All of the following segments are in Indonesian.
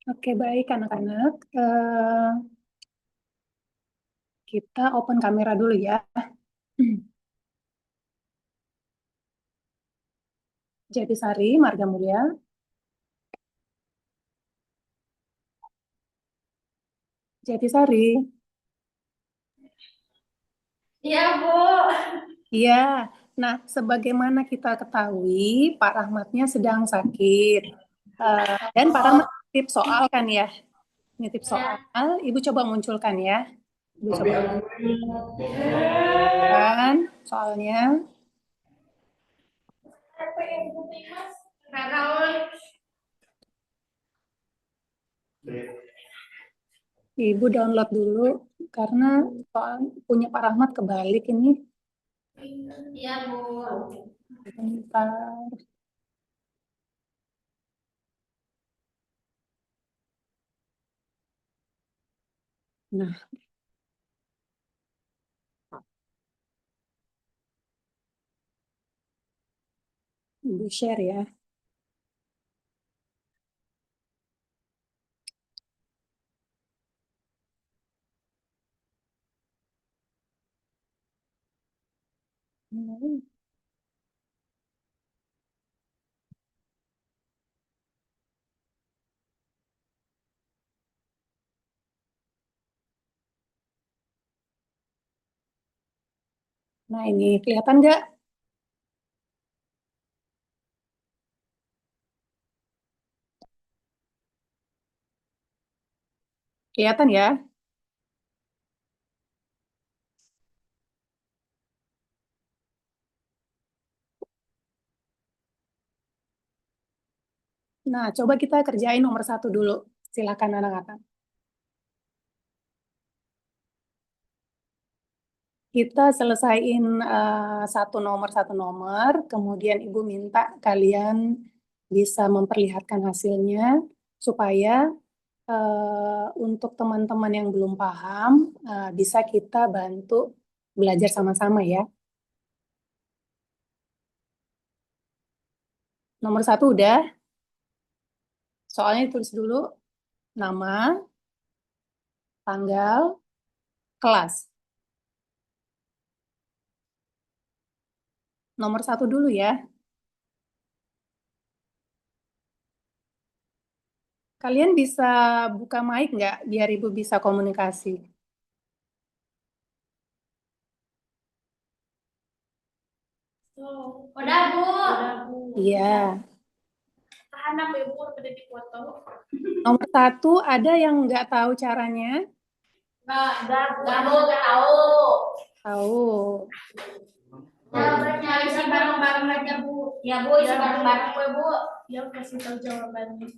Oke, baik anak-anak. Kita open kamera dulu ya. Jatisari, Marga Mulia. Jatisari. Iya, Bu. Iya. Nah, sebagaimana kita ketahui, Pak Rahmatnya sedang sakit. Dan Pak Rahmat nitip soal kan ya? Nitip soal. Ibu coba munculkan ya. Ibu coba munculkan soalnya. Ibu download dulu karena soal punya Pak Rahmat kebalik ini. Iya, Bu. Bentar. Nah, Ibu share ya. Nah, ini kelihatan nggak? Kelihatan ya? Nah, coba kita kerjain nomor 1 dulu. Silakan anak-anak. Kita selesaiin satu nomor, kemudian Ibu minta kalian bisa memperlihatkan hasilnya supaya untuk teman-teman yang belum paham bisa kita bantu belajar sama-sama ya. Nomor 1 udah, soalnya ditulis dulu nama, tanggal, kelas. Nomor 1 dulu ya. Kalian bisa buka mic nggak biar Ibu bisa komunikasi? Udah, Bu. Iya. Tahan apa, Ibu? Udah dipoto. Nomor 1 ada yang nggak tahu caranya? Enggak, Bu. Nggak tahu. Tahu. Ya, isi bareng-bareng aja, Bu. Ya, Bu, isi bareng-bareng, Bu. Ya, kasih tahu jawabannya.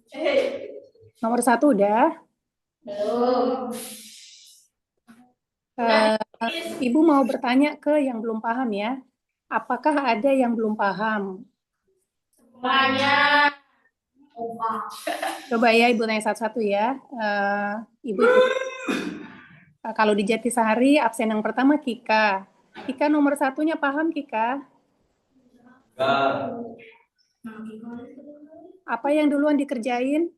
Nomor 1 udah. Belum. Ibu mau bertanya ke yang belum paham ya. Apakah ada yang belum paham? Semuanya. Coba ya Ibu tanya satu-satu ya. Ibu kalau di Jatisari absen yang pertama Kika. Kika nomor 1-nya paham Kika? Apa yang duluan dikerjain?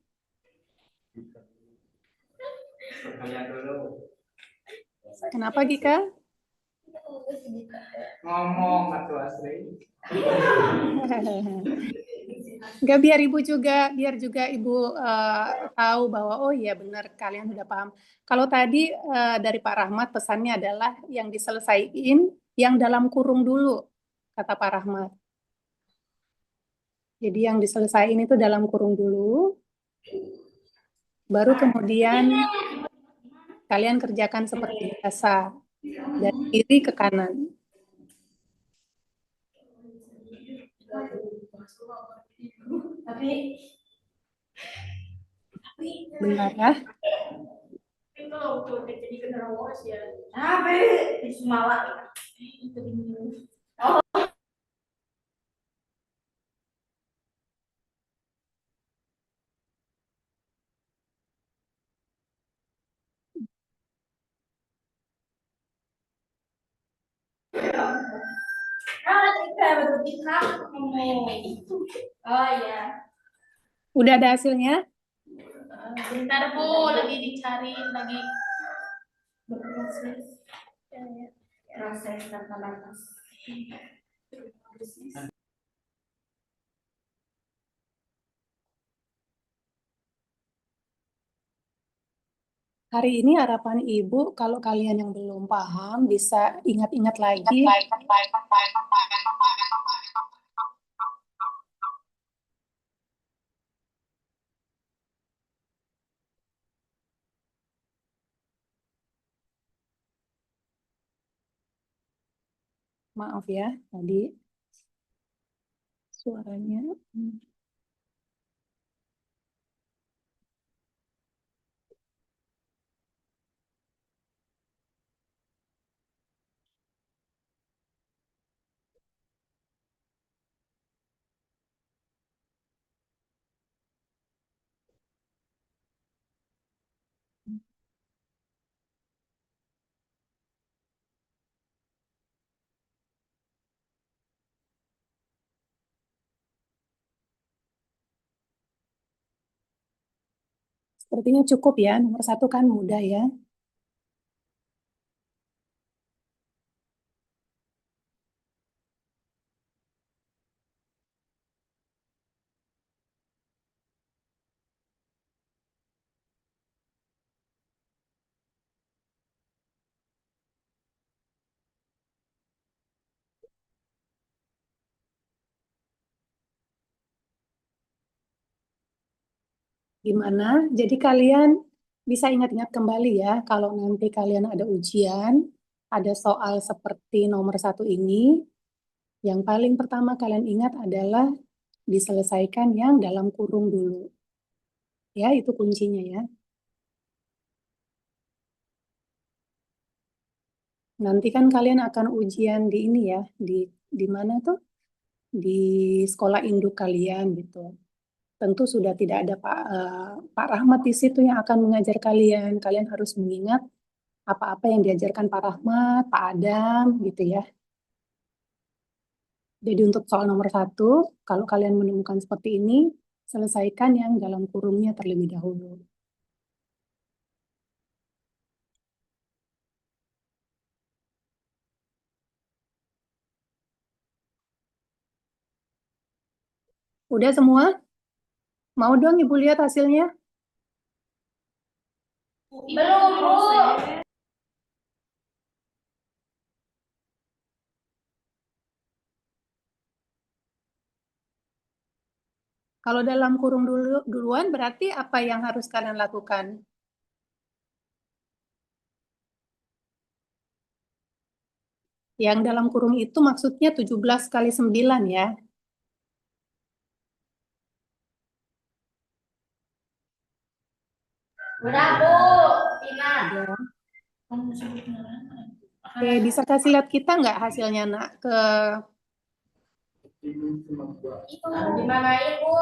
Kenapa Kika? Ngomong atau asli. Enggak, biar juga Ibu tahu bahwa oh iya benar kalian sudah paham. Kalau tadi dari Pak Rahmat pesannya adalah yang diselesaikan yang dalam kurung dulu, kata Pak Rahmat. Jadi yang diselesaikan itu dalam kurung dulu, baru kemudian kalian kerjakan seperti biasa, dari kiri ke kanan. Tapi Benar ya? itu loh tuh jadi generawas ya. Apa? Di Semalam. Itu ini. Kita berbicara ngomong. Oh ya. Udah ada hasilnya? Bentar Bu, lagi dicariin lagi berproses. Proses tanpa batas. Hari ini harapan Ibu, kalau kalian yang belum paham, bisa ingat-ingat lagi. Maaf ya, tadi suaranya. Sepertinya cukup ya, nomor 1 kan mudah ya. Gimana? Jadi kalian bisa ingat-ingat kembali ya, kalau nanti kalian ada ujian, ada soal seperti nomor 1 ini, yang paling pertama kalian ingat adalah diselesaikan yang dalam kurung dulu. Ya, itu kuncinya ya. Nanti kan kalian akan ujian di ini ya, di mana tuh? Di sekolah induk kalian gitu. Tentu sudah tidak ada Pak Rahmat di situ yang akan mengajar kalian. Kalian harus mengingat apa-apa yang diajarkan Pak Rahmat, Pak Adam, gitu ya. Jadi untuk soal nomor 1, kalau kalian menemukan seperti ini, selesaikan yang dalam kurungnya terlebih dahulu. Udah semua? Mau dong Ibu lihat hasilnya? Belum Bu. Kalau dalam kurung duluan, berarti apa yang harus kalian lakukan? Yang dalam kurung itu maksudnya 17 kali 9 ya. Udah Bu, Tina. Udah. Oke, bisa kasih lihat kita nggak hasilnya nak? Itu di mana Ibu?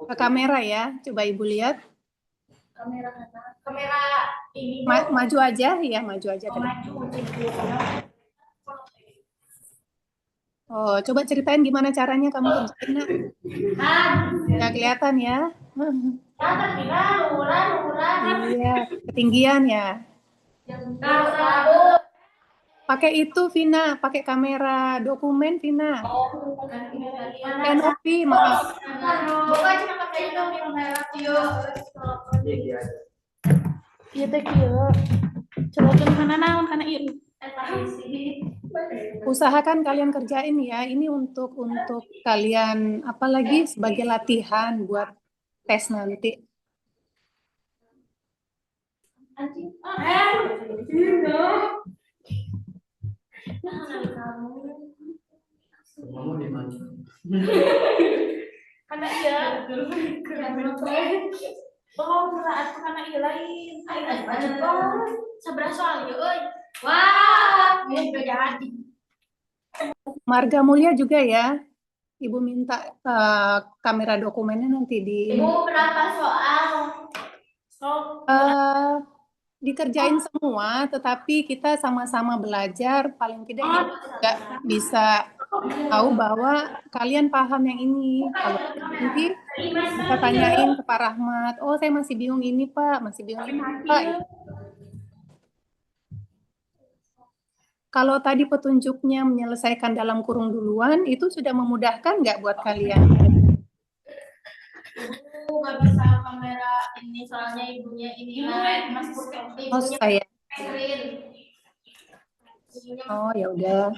Ke kamera ya. Coba Ibu lihat. Kamera mana? Kamera ini Bu. Maju aja ya, maju aja ke depan. Maju. Oh, coba ceritain gimana caranya kamu kerjain nak. Nggak kelihatan ya. Iya, ketinggian ya. Pakai itu Vina, pakai kamera dokumen Vina. Kenopi, maaf. Bukan cuma pakai itu kamera video. Iya teh kieu. Coba ke mana naon kana ieu. Usahakan kalian kerjain ya. Ini untuk kalian apalagi sebagai latihan buat tes nanti. Kamu di mana? Karena iya. Oh, berat karena iya lain. Seberapa soal ya, euy. Wah, ini udah jadi. Marga Mulia juga ya. Ibu minta kamera dokumennya nanti di Ibu berapa soal? dikerjain semua, tetapi kita sama-sama belajar, paling tidak kita juga bisa tahu bahwa kalian paham yang ini. Kalau nanti Bisa tanyain ke Pak Rahmat. Oh, saya masih bingung ini, Pak. Masih bingung ini, Pak. Kalau tadi petunjuknya menyelesaikan dalam kurung duluan, itu sudah memudahkan nggak buat kalian? Nggak bisa kamera ini soalnya ibunya ini masih Oh, saya. screen. Oh, ya udah.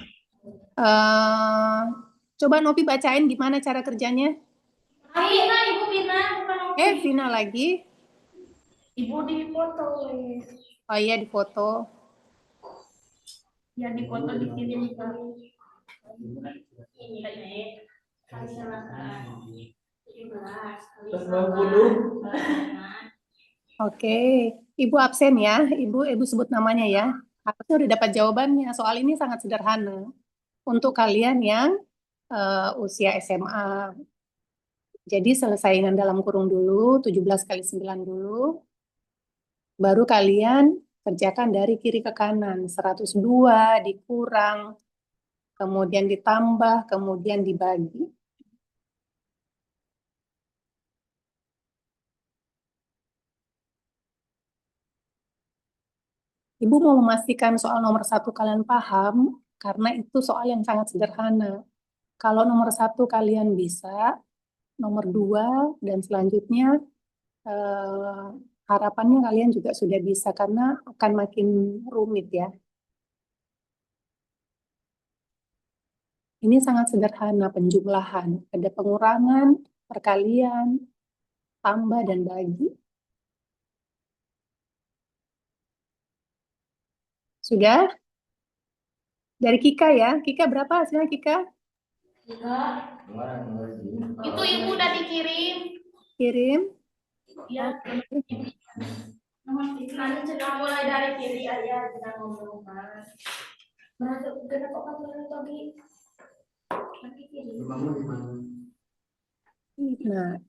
Coba Novi bacain gimana cara kerjanya. Vina, Ibu Vina, bukan Novi. Vina lagi. Ibu di foto. Oh iya, di foto. Ya di foto dikirim ke ini kali silakan. 90. Oke, Ibu absen ya. Ibu sebut namanya ya. Harusnya udah dapat jawabannya. Soal ini sangat sederhana. Untuk kalian yang usia SMA. Jadi selesaikan dalam kurung dulu, 17 kali 9 dulu. Baru kalian kerjakan dari kiri ke kanan. 102 dikurang, kemudian ditambah, kemudian dibagi. Ibu mau memastikan soal nomor 1 kalian paham, karena itu soal yang sangat sederhana. Kalau nomor 1 kalian bisa, nomor 2 dan selanjutnya harapannya kalian juga sudah bisa, karena akan makin rumit ya. Ini sangat sederhana penjumlahan. Ada pengurangan, perkalian, tambah, dan bagi. Sudah? Dari Kika ya. Kika berapa hasilnya Kika? Itu Ibu udah dikirim. Kirim. Ya. Nanti cerita mulai dari kiri aja kita ngomong kan. Berarti kita kok kan lagi. Nanti kiri. Rumahmu di mana? Nah,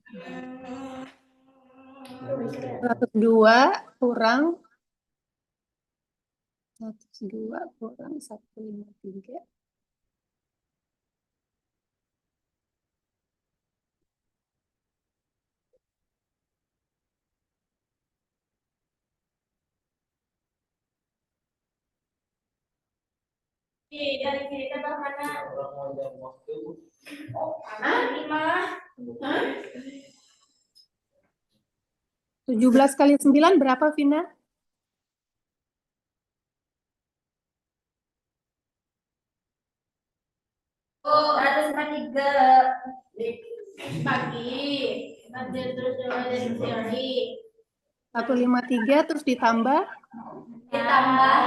102 kurang 153. Dari kiri ke mana? Oh, mana? 17 kali 9 berapa, Vina? Oh, 153 pagi. Nanti terus dari sini. 153 terus ditambah Ditambah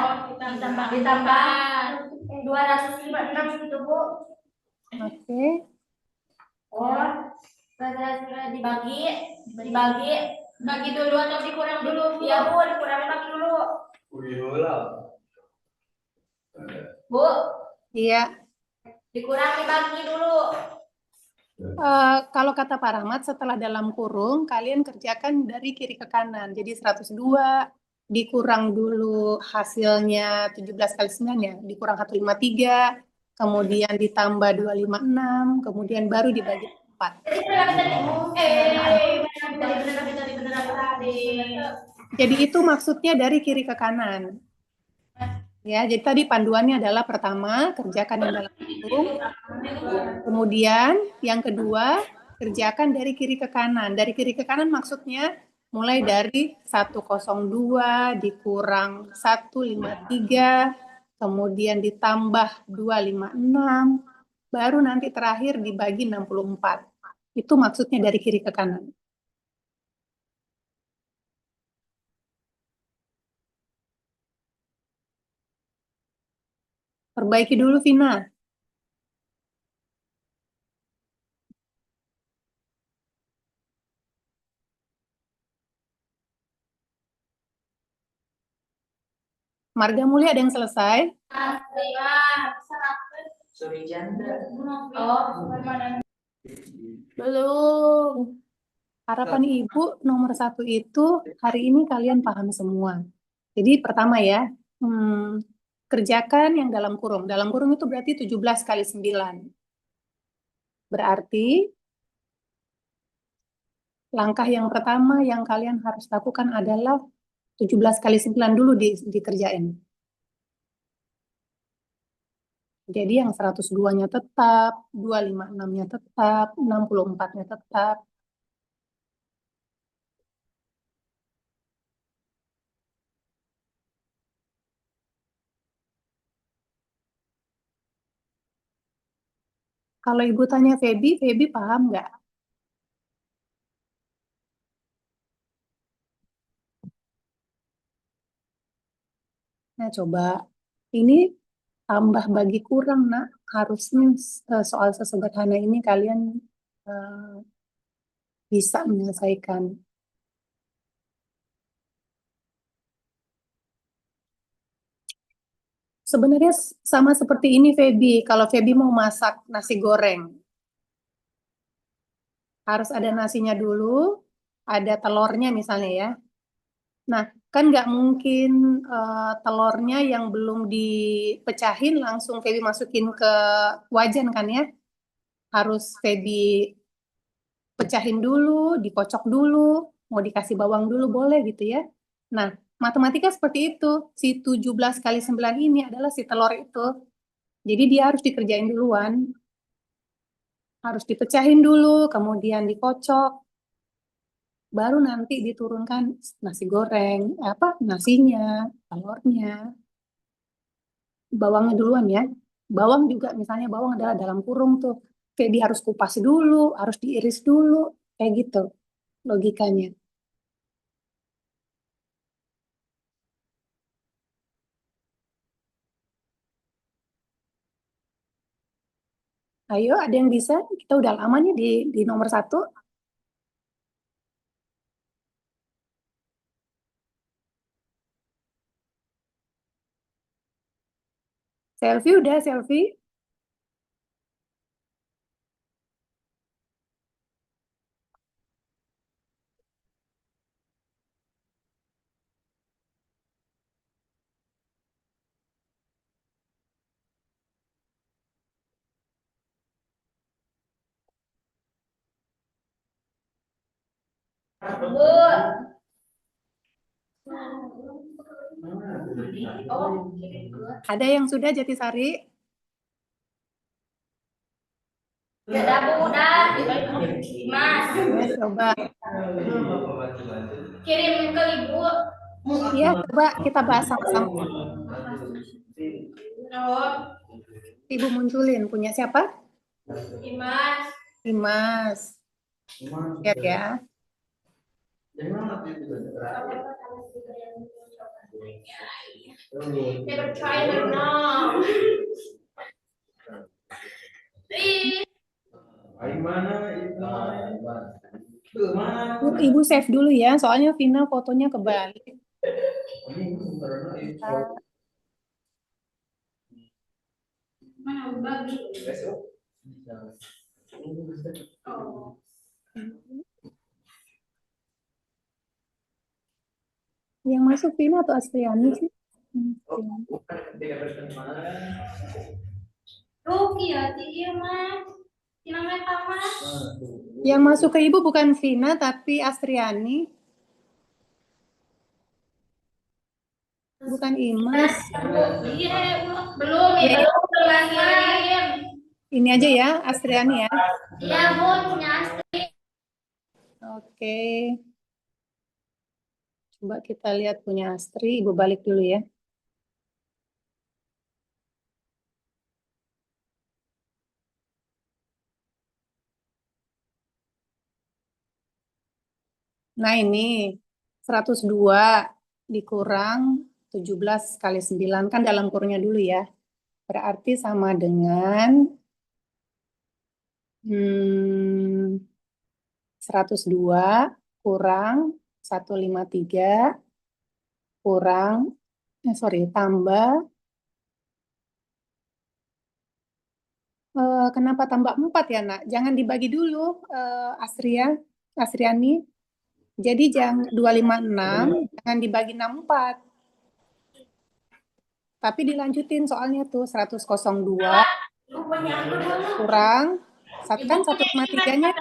256 gitu, Bu. Oke. Oh, dibagi dulu atau dikurang dulu, Bu? Iya, Bu, dikurangin bagi dulu. Bu, Iya. dikurangi bagi dulu. Kalau kata Pak Rahmat, setelah dalam kurung, kalian kerjakan dari kiri ke kanan. Jadi 102, dikurang dulu hasilnya 17 kali 9 ya, dikurang 153, kemudian ditambah 256, kemudian baru dibagi 4. Jadi itu maksudnya dari kiri ke kanan. Ya, jadi tadi panduannya adalah pertama, kerjakan yang dalam kurung. Kemudian yang kedua, kerjakan dari kiri ke kanan. Dari kiri ke kanan maksudnya mulai dari 102 dikurang 153, kemudian ditambah 256, baru nanti terakhir dibagi 64. Itu maksudnya dari kiri ke kanan. Perbaiki dulu, Vina. Marga Mulia ada yang selesai? Suri janda. Oh, mana? Belum. Harapan Ibu nomor 1 itu hari ini kalian paham semua. Jadi pertama ya, kerjakan yang dalam kurung. Dalam kurung itu berarti 17 kali 9. Berarti Langkah yang pertama yang kalian harus lakukan adalah 17 kali 9 dulu dikerjain. Jadi yang 102-nya tetap, 256-nya tetap, 64-nya tetap. Kalau Ibu tanya Feby paham nggak? Nah, coba. Ini tambah bagi kurang, nak. Harusnya soal sesederhana ini kalian bisa menyelesaikan. Sebenarnya sama seperti ini, Feby. Kalau Feby mau masak nasi goreng, harus ada nasinya dulu, ada telurnya misalnya ya. Nah, kan nggak mungkin telurnya yang belum dipecahin langsung Feby masukin ke wajan kan ya. Harus Feby pecahin dulu, dikocok dulu, mau dikasih bawang dulu boleh gitu ya. Nah, matematika seperti itu. Si 17 kali 9 ini adalah si telur itu. Jadi dia harus dikerjain duluan. Harus dipecahin dulu, kemudian dikocok, baru nanti diturunkan nasi goreng, nasinya, telurnya, bawangnya duluan ya. Bawang juga misalnya bawang adalah dalam kurung tuh, kayak dia harus kupas dulu, harus diiris dulu, kayak gitu logikanya. Ayo, ada yang bisa? Kita udah lama nih di nomor 1. Selfie udah, selfie. Bu. Oh, Ada yang sudah Jatisari? udah Bu, udah. Mas, Ya, coba. kirim ke Ibu. Ya, coba kita bahas sama-sama. Oh, Ibu munculin. Punya siapa? Mas. Dimas. Lihat ya. Never tried or no. Ibu save dulu ya, soalnya Vina fotonya kebalik. Mana bagi? Oh. Yang masuk Vina atau Astriani sih? Ruki ya, iya Mas. Namanya Tamas. Yang masuk ke Ibu bukan Vina tapi Astriani. Bukan Imas. Iya, belum Ya, kirim. ini aja ya, Astriani ya. Iya, Bu, punya Astri. Oke. Coba kita lihat punya Astri, Ibu balik dulu ya. Nah ini 102 dikurang 17 kali 9 kan dalam kurungnya dulu ya. Berarti sama dengan 102 kurang 153 kurang tambah kenapa tambah 4 ya nak? Jangan dibagi dulu Astriani. Jadi jangan 256 jangan dibagi 64. Tapi dilanjutin soalnya tuh 102 kurang kan 153-nya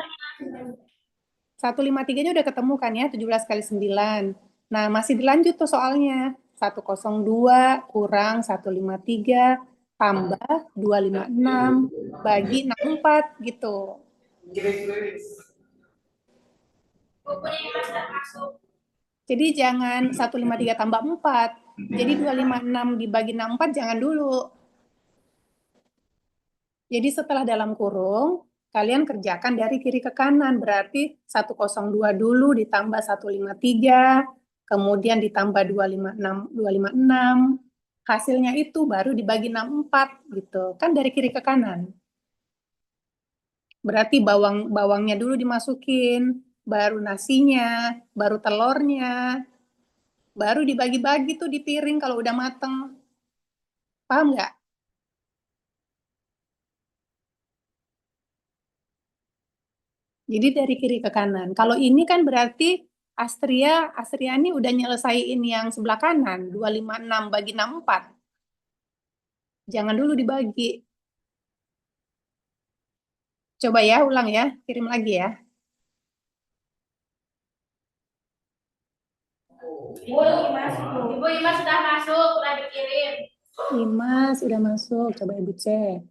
153-nya udah ketemu kan ya, 17 kali 9. Nah, masih dilanjut tuh soalnya. 102 kurang 153 tambah 256 bagi 64 gitu. Bukunya yang sudah masuk. Jadi jangan 153 tambah 4. Jadi 256 dibagi 64 jangan dulu. Jadi setelah dalam kurung, kalian kerjakan dari kiri ke kanan. Berarti 102 dulu ditambah 153, kemudian ditambah 256. Hasilnya itu baru dibagi 64 gitu. Kan dari kiri ke kanan. Berarti bawangnya dulu dimasukin, baru nasinya, baru telurnya, baru dibagi-bagi tuh di piring kalau udah mateng. Paham nggak? Jadi dari kiri ke kanan. Kalau ini kan berarti Astriani udah nyelesain yang sebelah kanan, 256 bagi 64. Jangan dulu dibagi. Coba ya, ulang ya, kirim lagi ya. Ibu Imas sudah masuk, sudah dikirim. Imas udah masuk, coba Ibu cek.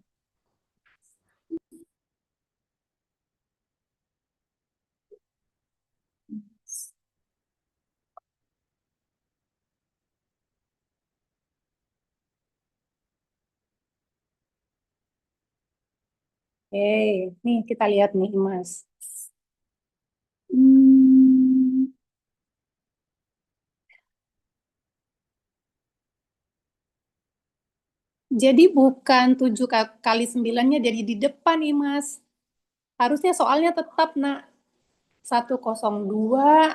Oke, nih kita lihat nih Imas. Hmm, jadi bukan 7 kali 9-nya jadi di depan Imas. Harusnya soalnya tetap nak 102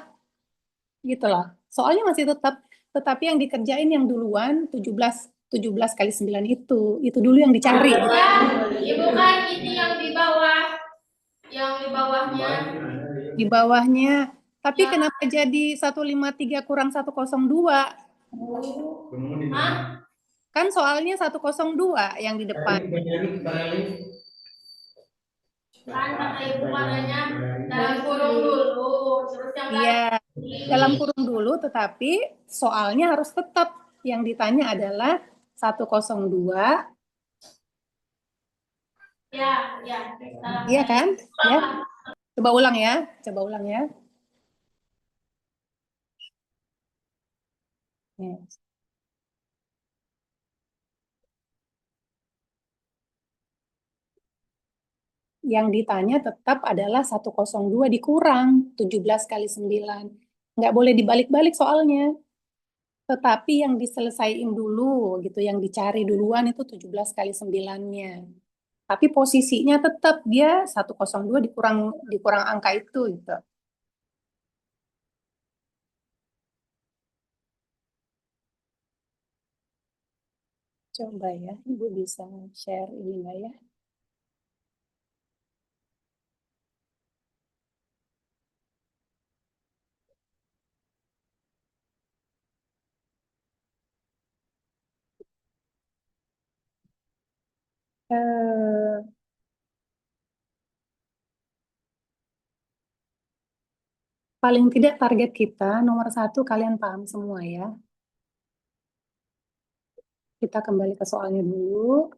gitu loh. Soalnya masih tetap, tetapi yang dikerjain yang duluan 17 kali 9 itu dulu yang dicari. Ibu kan ini yang di bawah, yang di bawahnya. Di bawahnya. Tapi Ya. kenapa jadi 153 kurang 102? Hah? Kan soalnya 102 yang di depan. Kan kata ibu katanya dalam kurung dulu, terus yang Iya, tadi dalam kurung dulu, tetapi soalnya harus tetap yang ditanya adalah 102. ya, ya. Iya kan? Ya. Coba ulang ya. Coba ulang ya. Nih. Yang ditanya tetap adalah 102 dikurang 17 kali 9. Nggak boleh dibalik-balik soalnya. Tetapi yang diselesaikan dulu gitu, yang dicari duluan itu 17 kali 9-nya. Tapi posisinya tetap dia 102 dikurang dikurang angka itu gitu. Coba ya, Ibu bisa share ini nggak ya? Eh, paling tidak target kita nomor 1 kalian paham semua ya. Kita kembali ke soalnya dulu.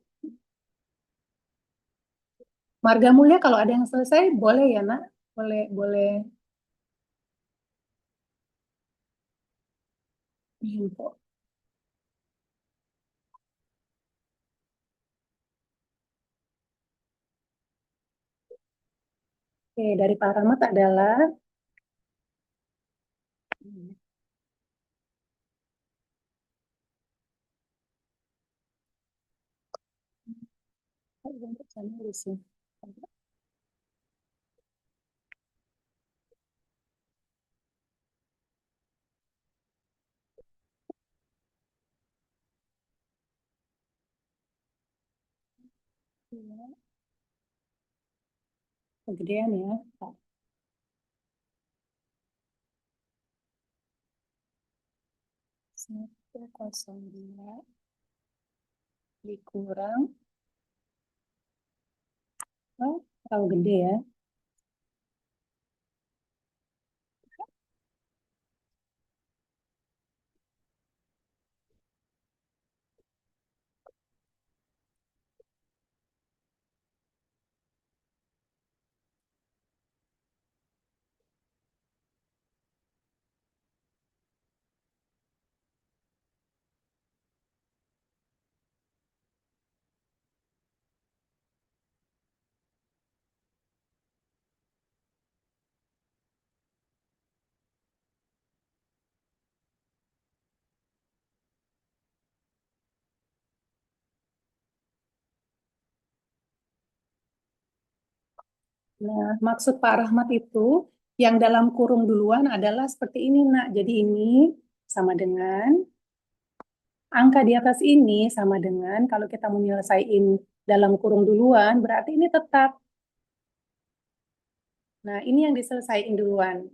Marga Mulia kalau ada yang selesai boleh ya nak, boleh boleh info. Oke, dari Pak Rahmat adalah untuk sana di sini. Kegedean ya, Pak. 102 dikurang, oh, terlalu gede ya. Nah, maksud Pak Rahmat itu yang dalam kurung duluan adalah seperti ini, Nak. Jadi ini sama dengan angka di atas ini sama dengan kalau kita mau nyelesain dalam kurung duluan, berarti ini tetap. Nah, ini yang diselesaikan duluan.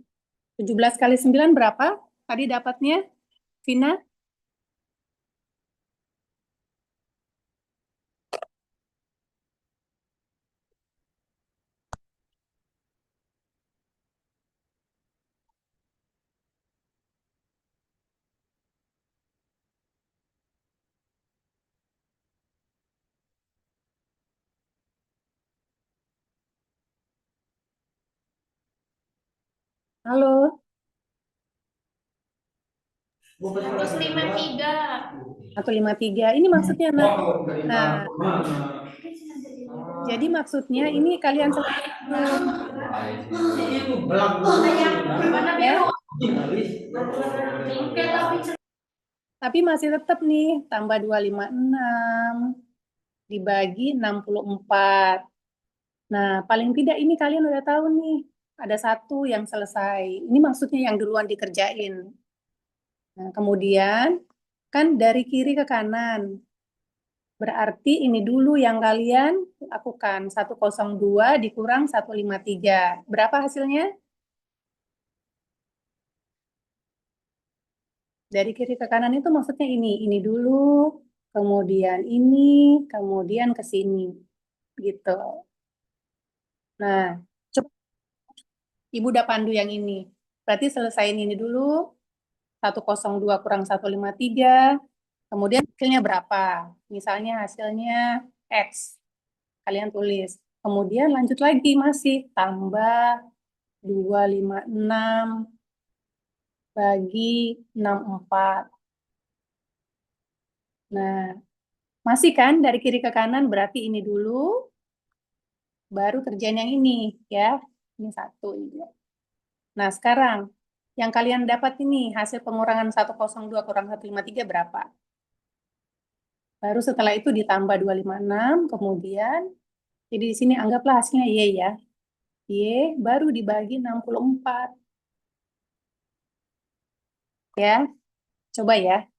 17 kali 9 berapa? Tadi dapatnya, Vina? Halo, 153. 153. Ini maksudnya, Nak. Nah, jadi maksudnya ini kalian selesai ya. Tapi masih tetap nih, tambah 256 dibagi 64. Nah, paling tidak ini kalian udah tahu nih, ada satu yang selesai. Ini maksudnya yang duluan dikerjain. Nah, kemudian kan dari kiri ke kanan. Berarti ini dulu yang kalian lakukan. 102 dikurang 153. Berapa hasilnya? Dari kiri ke kanan itu maksudnya ini dulu, kemudian ini, kemudian ke sini. Gitu. Nah, coba Ibu udah pandu yang ini. Berarti selesaiin ini dulu. 102 kurang 153. Kemudian hasilnya berapa? Misalnya hasilnya X. Kalian tulis. Kemudian lanjut lagi masih tambah 256 bagi 64. Nah, masih kan dari kiri ke kanan berarti ini dulu, baru kerjaan yang ini ya. Ini satu ini dua. Nah, sekarang yang kalian dapat ini hasil pengurangan 102 kurang 153 berapa? Baru setelah itu ditambah 256, kemudian jadi di sini anggaplah hasilnya Y ya. Y baru dibagi 64. Ya, coba ya.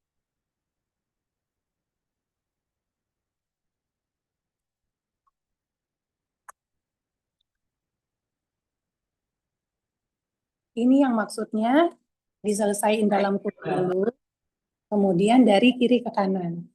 Ini yang maksudnya diselesaikan dalam kurung dulu, kemudian dari kiri ke kanan.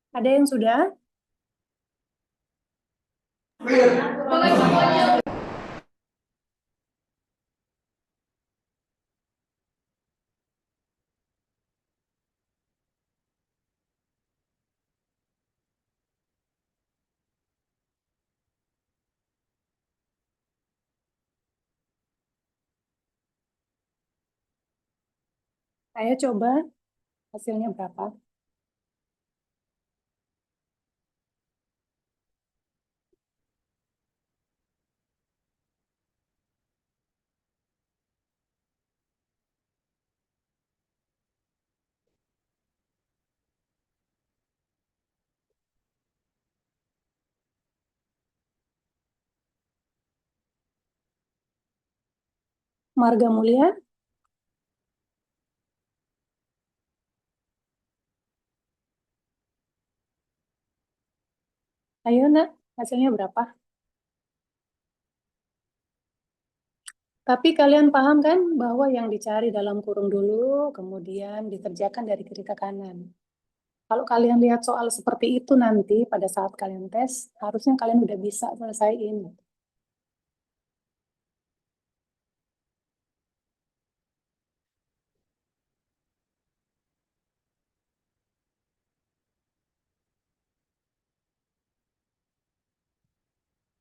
Ada yang sudah? Ayo coba hasilnya berapa? Marga Mulia, ayo nak, hasilnya berapa? Tapi kalian paham kan bahwa yang dicari dalam kurung dulu, kemudian dikerjakan dari kiri ke kanan. Kalau kalian lihat soal seperti itu nanti pada saat kalian tes, harusnya kalian udah bisa selesaiin.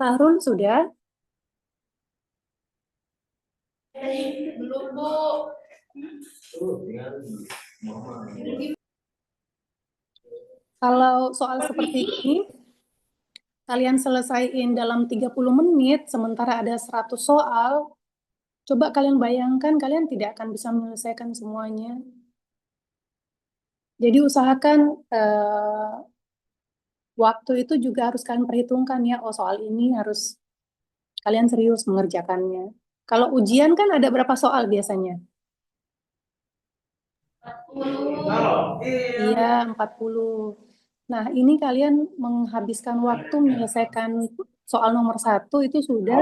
Tarun sudah? Belum, Bu. Kalau soal seperti ini, kalian selesaiin dalam 30 menit, sementara ada 100 soal, coba kalian bayangkan, kalian tidak akan bisa menyelesaikan semuanya. Jadi usahakan waktu itu juga harus kalian perhitungkan ya, oh soal ini harus kalian serius mengerjakannya. Kalau ujian kan ada berapa soal biasanya? Iya, 40. Nah, ini kalian menghabiskan waktu menyelesaikan soal nomor 1 itu sudah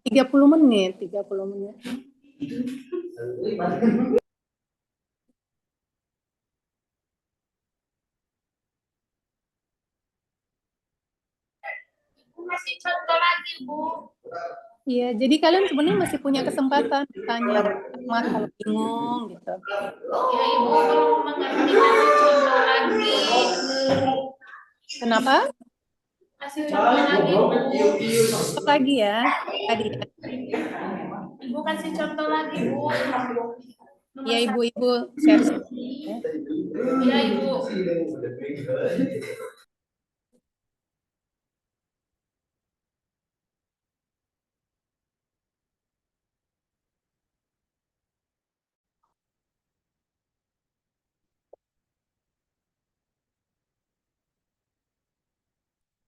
30 menit, 30 menit. Masih contoh lagi, Bu. Iya, jadi kalian sebenarnya masih punya kesempatan tanya Ahmad kalau bingung gitu. Ya, Ibu belum mengerti, kasih contoh lagi. Kenapa? Kasih contoh lagi, Bu. Contoh lagi ya. Tadi ya. Ibu kasih contoh lagi, Bu. Ya, ibu-ibu share. Ya. Iya, Ibu.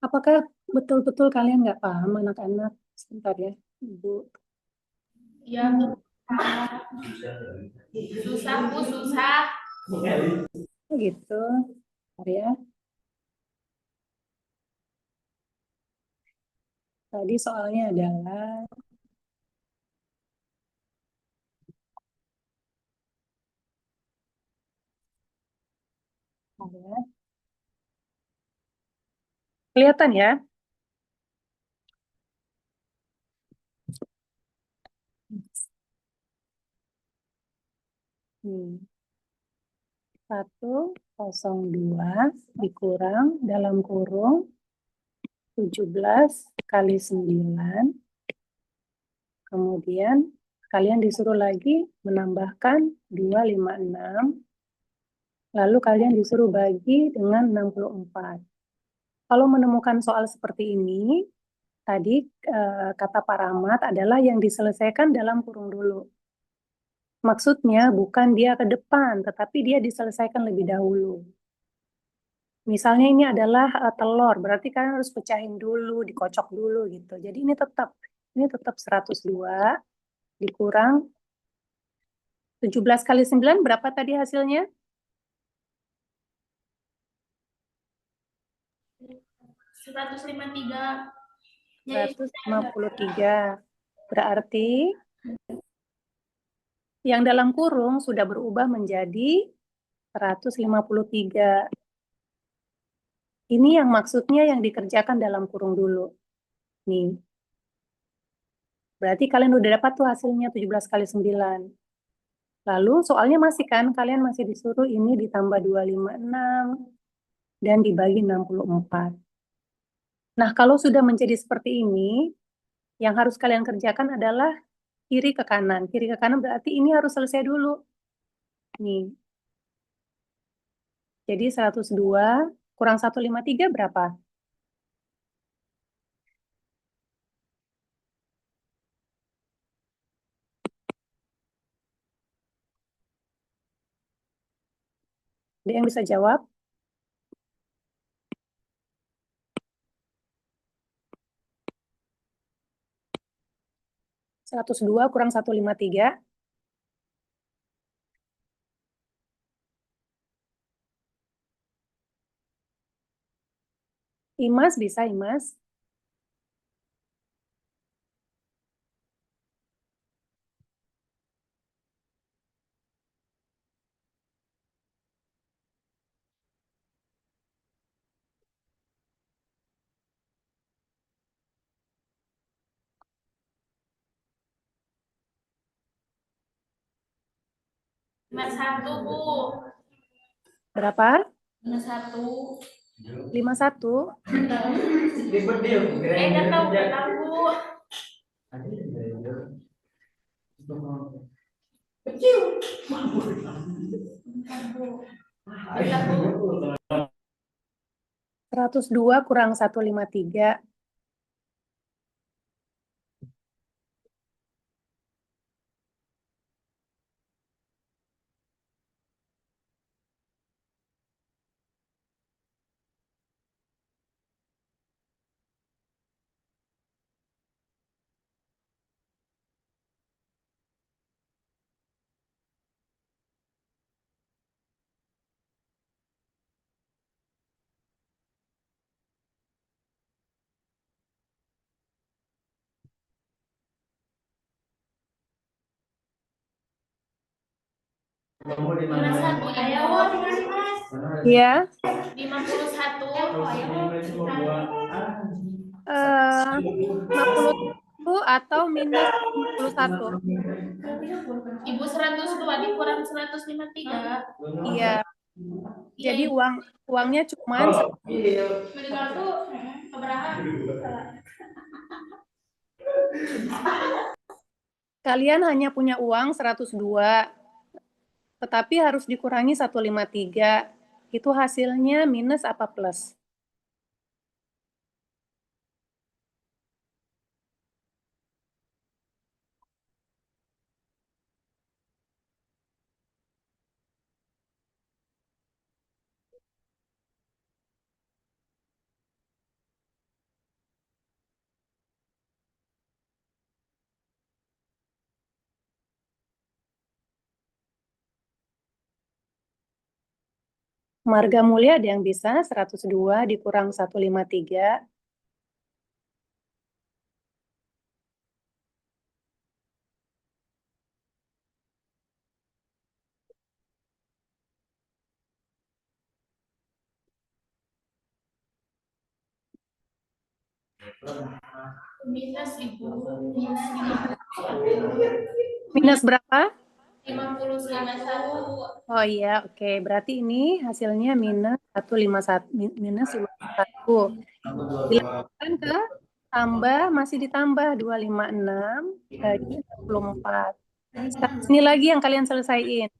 Apakah betul-betul kalian nggak paham anak-anak? Sebentar ya, Ibu. Iya, Bu. Susah, Bu, susah. Gitu. Bentar ya. Tadi soalnya adalah ya. Kelihatan ya? Hmm. 102 dikurang dalam kurung 17 kali 9. Kemudian kalian disuruh lagi menambahkan 256. Lalu kalian disuruh bagi dengan 64. Kalau menemukan soal seperti ini, tadi kata Pak Rahmat adalah yang diselesaikan dalam kurung dulu. Maksudnya bukan dia ke depan, tetapi dia diselesaikan lebih dahulu. Misalnya ini adalah telur, berarti kalian harus pecahin dulu, dikocok dulu gitu. Jadi ini tetap 102 dikurang 17 kali 9 berapa tadi hasilnya? 153. 153. Berarti yang dalam kurung sudah berubah menjadi 153. Ini yang maksudnya yang dikerjakan dalam kurung dulu. Nih. Berarti kalian udah dapat tuh hasilnya 17 kali 9. Lalu soalnya masih kan, kalian masih disuruh ini ditambah 256 dan dibagi 64. Nah, kalau sudah menjadi seperti ini, yang harus kalian kerjakan adalah kiri ke kanan. Kiri ke kanan berarti ini harus selesai dulu. Nih. Jadi 102 kurang 153 berapa? Ada yang bisa jawab? 102 kurang 153. Imas bisa, Imas? 51, Bu. Berapa? 51. 51. Nggak tahu, Bu. Kecil. Bentar, Bu. 102 kurang 153. Minus 1 ya, Bu. Iya. 51. 51 atau minus 51. Ibu 102 dikurang 153. Iya. Jadi uangnya cuman Mendengar tuh keberapa? kalian hanya punya uang 102. Tetapi harus dikurangi 153. Itu hasilnya minus apa plus? Marga Mulia ada yang bisa 102 dikurang 153. Minus, Ibu. Minus berapa? 51. Oh iya, oke. Berarti ini hasilnya minus 151. Minus 51. Dilanjutkan ke tambah, masih ditambah 256 bagi 64. Sekarang ini lagi yang kalian selesaiin.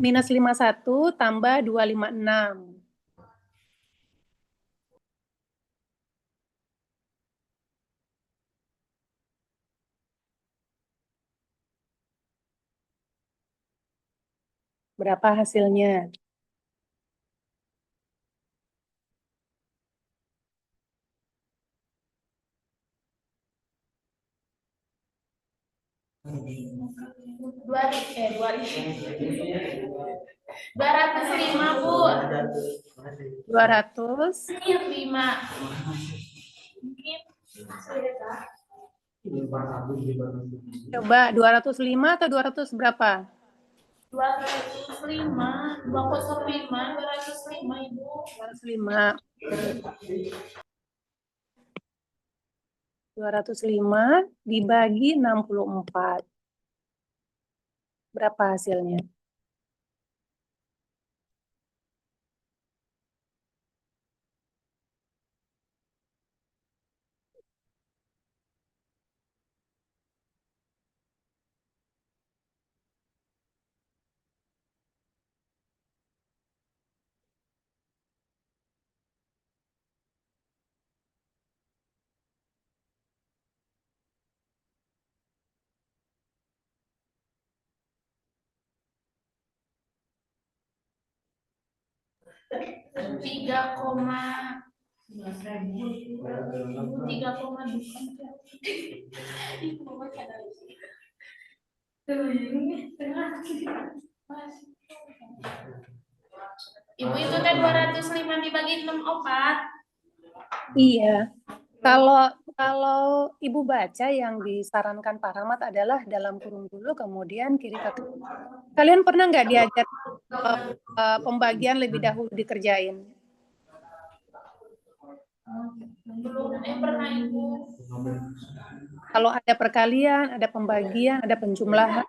Minus 51 tambah 256. Berapa hasilnya? Dua 205, Bu. 200. 5. Mungkin. Coba 205 atau 200 berapa? 205, 205, 205, Ibu. 205. 205 dibagi 64. Berapa hasilnya? Tiga koma 2. Ibu itu teh 205 dibagi 64. Iya. Kalau Ibu baca yang disarankan Pak Rahmat adalah dalam kurung dulu, kemudian kiri ke kanan. Kalian pernah nggak diajar pembagian lebih dahulu dikerjain? Belum pernah Ibu. Kalau ada perkalian, ada pembagian, ada penjumlahan.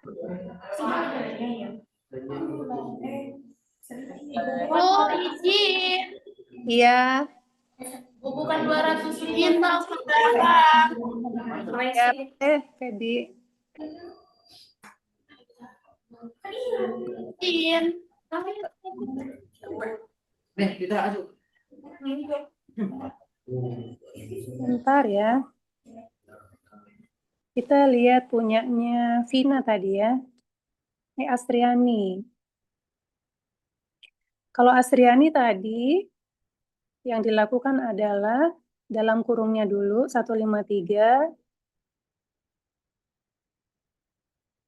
Ibu izin. Iya, Bukan 200 bintang sekarang. ya, Feby. Izin. Nih, kita aduh. Bentar ya. Kita lihat punyanya Vina tadi ya. Ini Astriani. Kalau Astriani tadi yang dilakukan adalah dalam kurungnya dulu 153.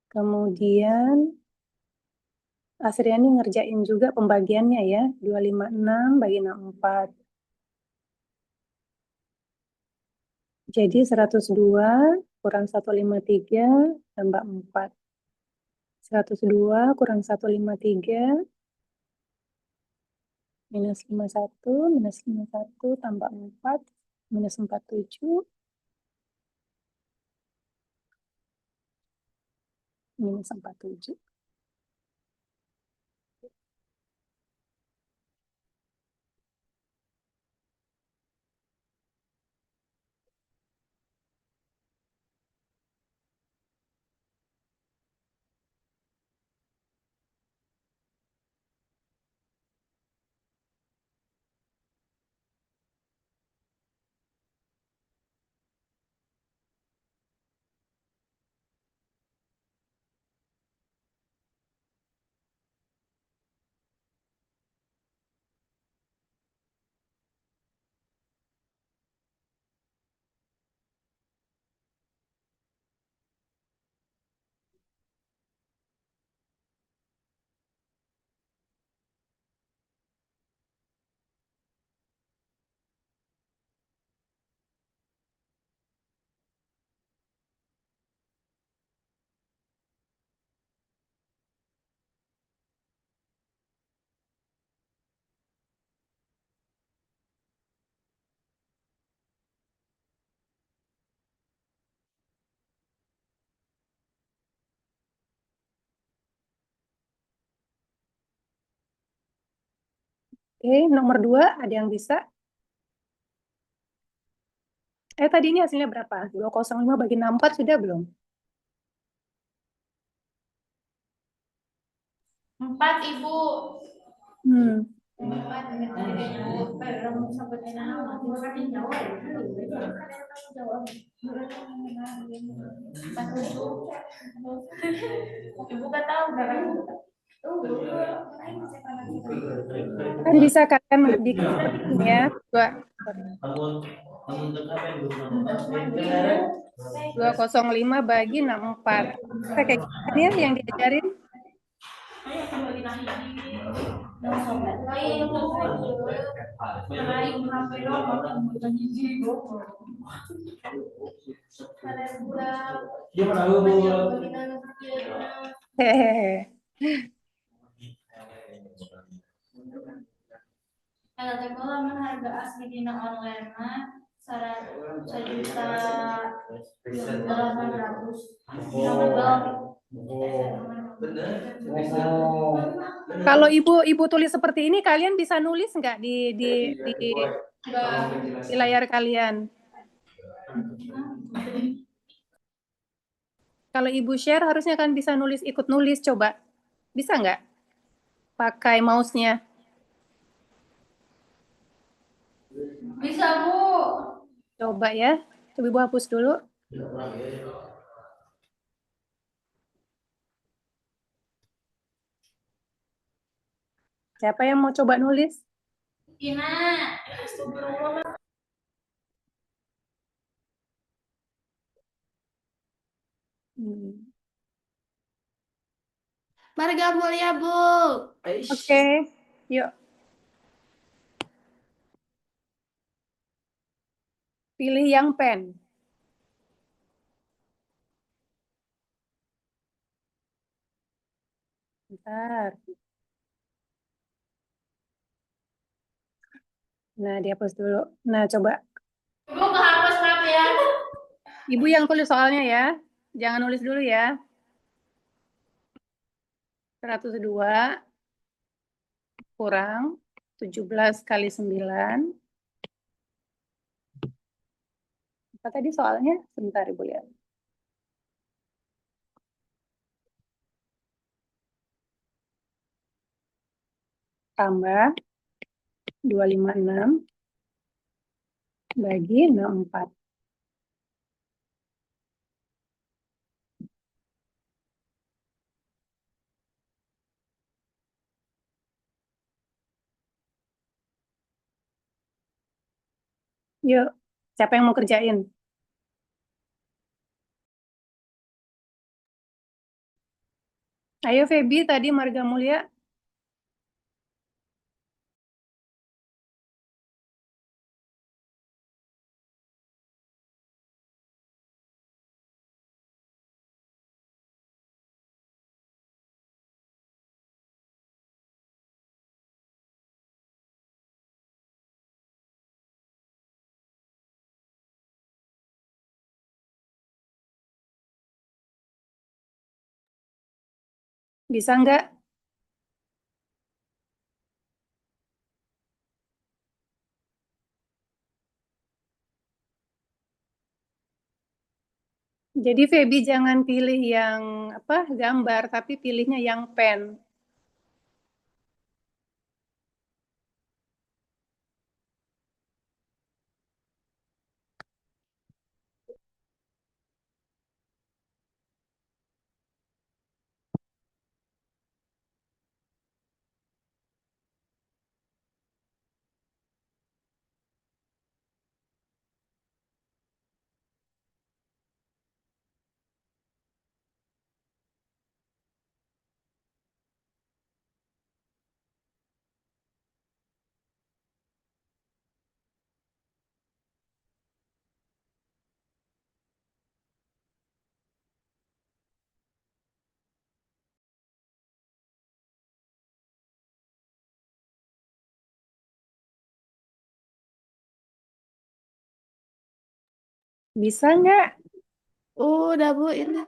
Kemudian Astriani ngerjain juga pembagiannya ya. 256 bagi 64. Jadi 102 kurang 153 tambah 4. 102 kurang 153 minus 51 minus 51 tambah 4 minus 47 minus 47. Oke, nomor 2 ada yang bisa? Tadi ini hasilnya berapa? 205 bagi 64 sudah belum? 4 Ibu. Hmm. Ibu gak tahu berapa. Kan bisa kalian bikin ya. 205 bagi 64. Kayak gini ya yang diajarin. Hehehe. Ada lamun harga asli dina online mah 1.800.000. Kalau ibu tulis seperti ini, kalian bisa nulis nggak di layar kalian? Kalau ibu share, harusnya kan bisa nulis, ikut nulis. Coba, bisa nggak? Pakai mouse-nya. Bisa Bu. Coba ya. Coba ibu hapus dulu. Siapa yang mau coba nulis? Ina. Marga mulia Bu. Oke, yuk. Pilih yang pen. Bentar. Nah, dihapus dulu. Nah, coba. Ibu kehapus maaf ya. Ibu yang tulis soalnya ya. Jangan nulis dulu ya. 102 kurang 17 kali 9. Apa tadi soalnya? Sebentar Ibu lihat. Tambah 256 bagi 64. Yuk, siapa yang mau kerjain? Ayo Feby, tadi Marga Mulia. Bisa nggak? Jadi Feby jangan pilih yang apa gambar, tapi pilihnya yang pen. Bisa nggak? Udah Bu, ini.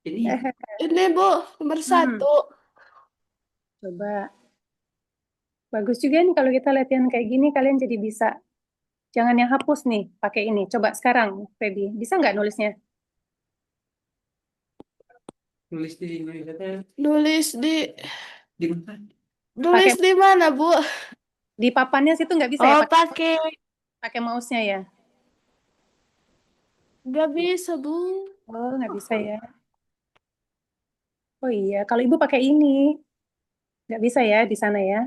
Ini Ini Bu, nomor 1. Coba. Bagus juga nih kalau kita latihan kayak gini, kalian jadi bisa. Jangan yang hapus nih, pakai ini. Coba sekarang, Feby. Bisa nggak nulisnya? nulis di Indonesia Nulis di mana? nulis di mana Bu? Di papannya situ nggak bisa ya Oh, pakai pakai. pakai mouse-nya ya? Nggak bisa Bu. Oh, nggak bisa ya. Oh iya, kalau Ibu pakai ini. Nggak bisa ya di sana ya?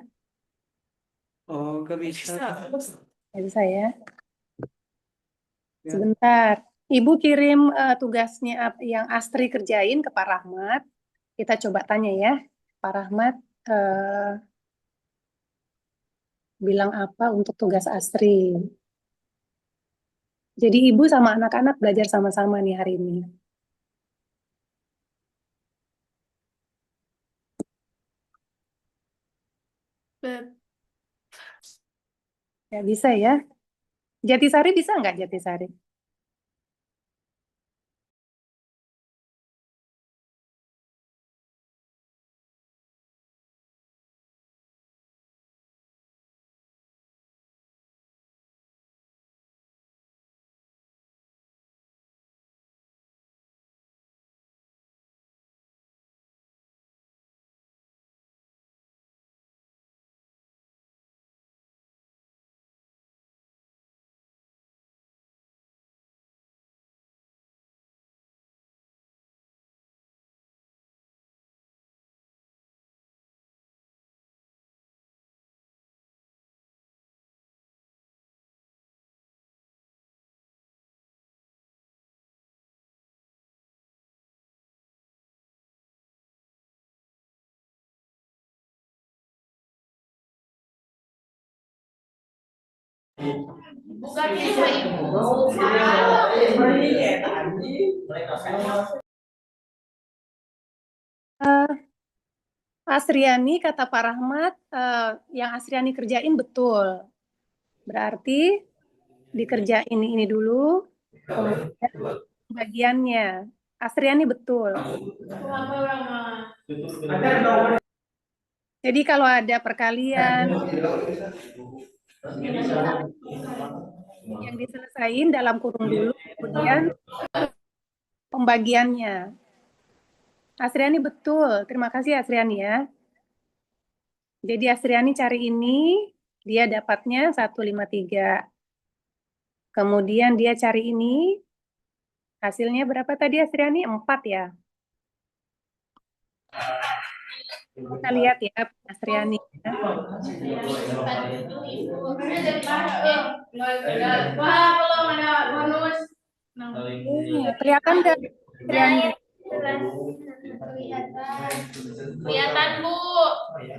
Oh, gak bisa. Nggak bisa ya? Ya. Sebentar. Ibu kirim tugasnya yang Astri kerjain ke Pak Rahmat. Kita coba tanya ya. Pak Rahmat bilang apa untuk tugas Astri. Jadi ibu sama anak-anak belajar sama-sama nih hari ini. Ya bisa ya. Jatisari bisa nggak Jatisari? Bukan itu Ibu. Asriani kata Pak Rahmat, yang Asriani kerjain betul. Berarti dikerjain ini dulu, kemudian bagiannya. Asriani betul. Jadi kalau ada perkalian yang diselesaikan dalam kurung dulu, kemudian pembagiannya. Asriani betul. Terima kasih Asriani ya. Jadi Asriani cari ini, dia dapatnya 153. Kemudian dia cari ini, hasilnya berapa tadi Asriani? 4 ya. Kita lihat ya Asriani. Ya. Kelihatan nggak Asriani? Kelihatan Bu.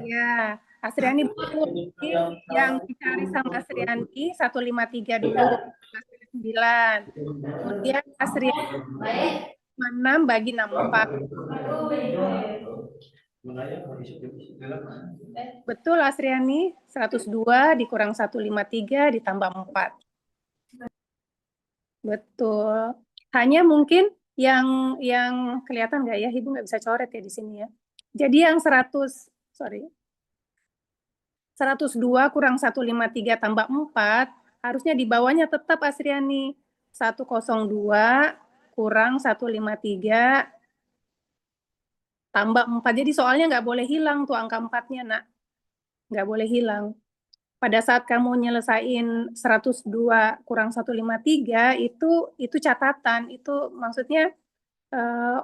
Ya, Asriani betul. Jadi yang dicari sama Asriani 153 dulu, 9. Kemudian Asriani 6 bagi 64. Betul Asriani, 102 dikurang 153 ditambah 4. Betul. Hanya mungkin yang kelihatan nggak ya, Ibu nggak bisa coret ya di sini ya. Jadi yang 102 kurang 153 tambah 4, harusnya di bawahnya tetap Asriani. 102 kurang 153 tambah 4. Jadi soalnya nggak boleh hilang tuh angka 4-nya, Nak. Nggak boleh hilang. Pada saat kamu nyelesain 102 kurang 153, itu catatan. Itu maksudnya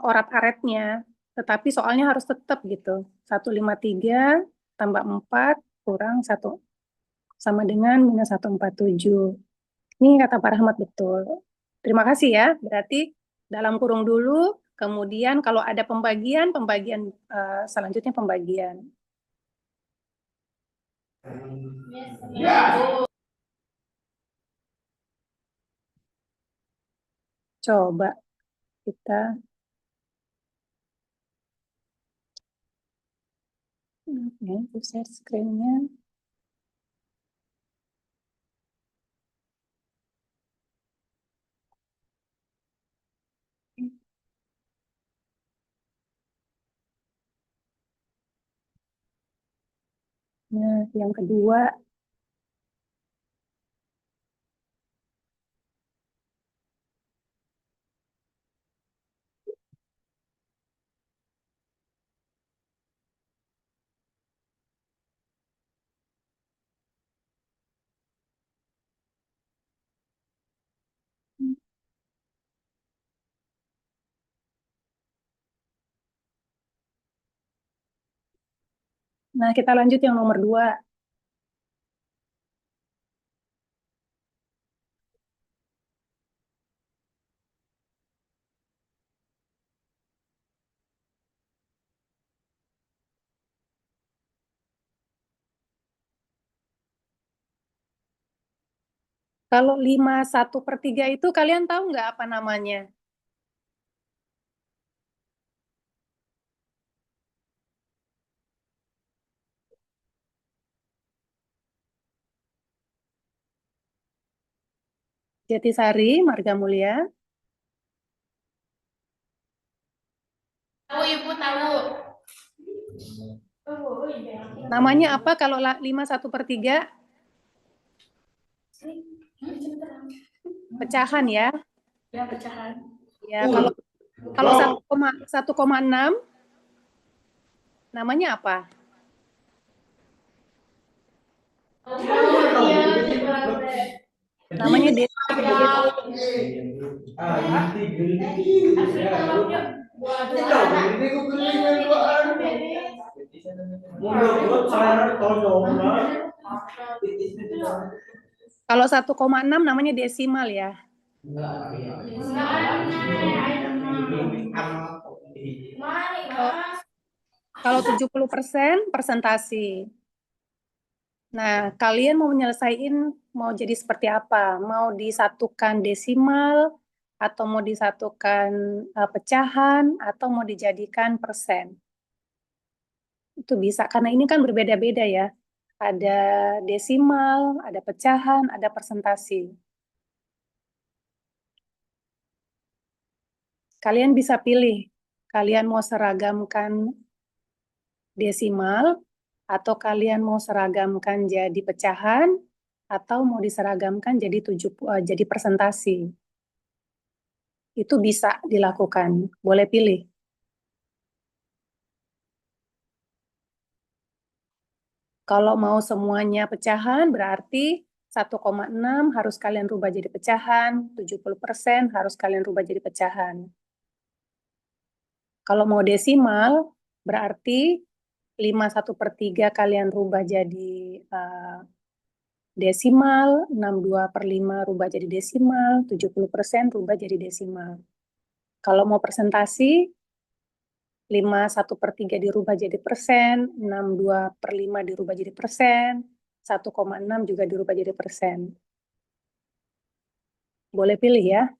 orat-aretnya. Tetapi soalnya harus tetap gitu. 153 tambah 4 kurang 1 sama dengan minus 147. Ini kata Pak Rahmat betul. Terima kasih ya. Berarti dalam kurung dulu, kemudian kalau ada pembagian selanjutnya pembagian. Coba kita share screen-nya. Nah, yang kedua, nah kita lanjut yang nomor 2. Kalau 5/1/3 itu kalian tahu nggak apa namanya? Jatisari, Marga Mulia. Tahu Ibu tahu. Namanya apa kalau 5/1/3? Pecahan ya. Ya pecahan. Ya, kalau 1,6 namanya apa? Namanya kalau 1,6 namanya desimal ya. Kalau 70% persentasi. Nah, kalian mau menyelesaikan mau jadi seperti apa? Mau disatukan desimal, atau mau disatukan pecahan, atau mau dijadikan persen? Itu bisa, karena ini kan berbeda-beda ya. ada desimal, ada pecahan, ada persentasi. Kalian bisa pilih, kalian mau seragamkan desimal, atau kalian mau seragamkan jadi pecahan, atau mau diseragamkan jadi persentasi. Itu bisa dilakukan, boleh pilih. Kalau mau semuanya pecahan, berarti 1,6 harus kalian rubah jadi pecahan, 70% harus kalian rubah jadi pecahan. Kalau mau desimal, berarti 5/1/3 kalian rubah jadi desimal, 62/5 rubah jadi desimal, 70% rubah jadi desimal. Kalau mau persentasi, 5/1/3 dirubah jadi persen, 62/5 dirubah jadi persen, 1,6 juga dirubah jadi persen. Boleh pilih ya.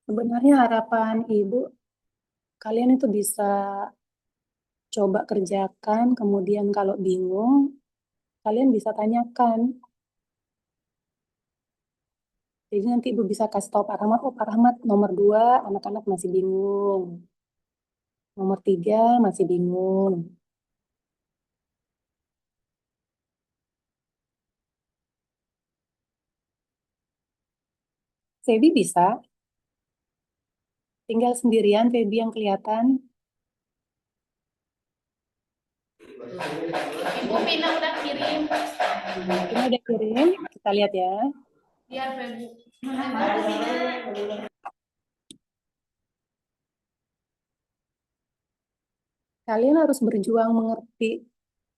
Sebenarnya harapan Ibu, kalian itu bisa coba kerjakan, kemudian kalau bingung, kalian bisa tanyakan. Jadi nanti Ibu bisa kasih tahu Pak Rahmat, oh Pak Rahmat nomor 2 anak-anak masih bingung. Nomor 3 masih bingung. Febi bisa, tinggal sendirian Febi yang kelihatan. Ibu Pina udah kirim. Ini udah kirim, kita lihat ya. Biar Febu. Kalian harus berjuang mengerti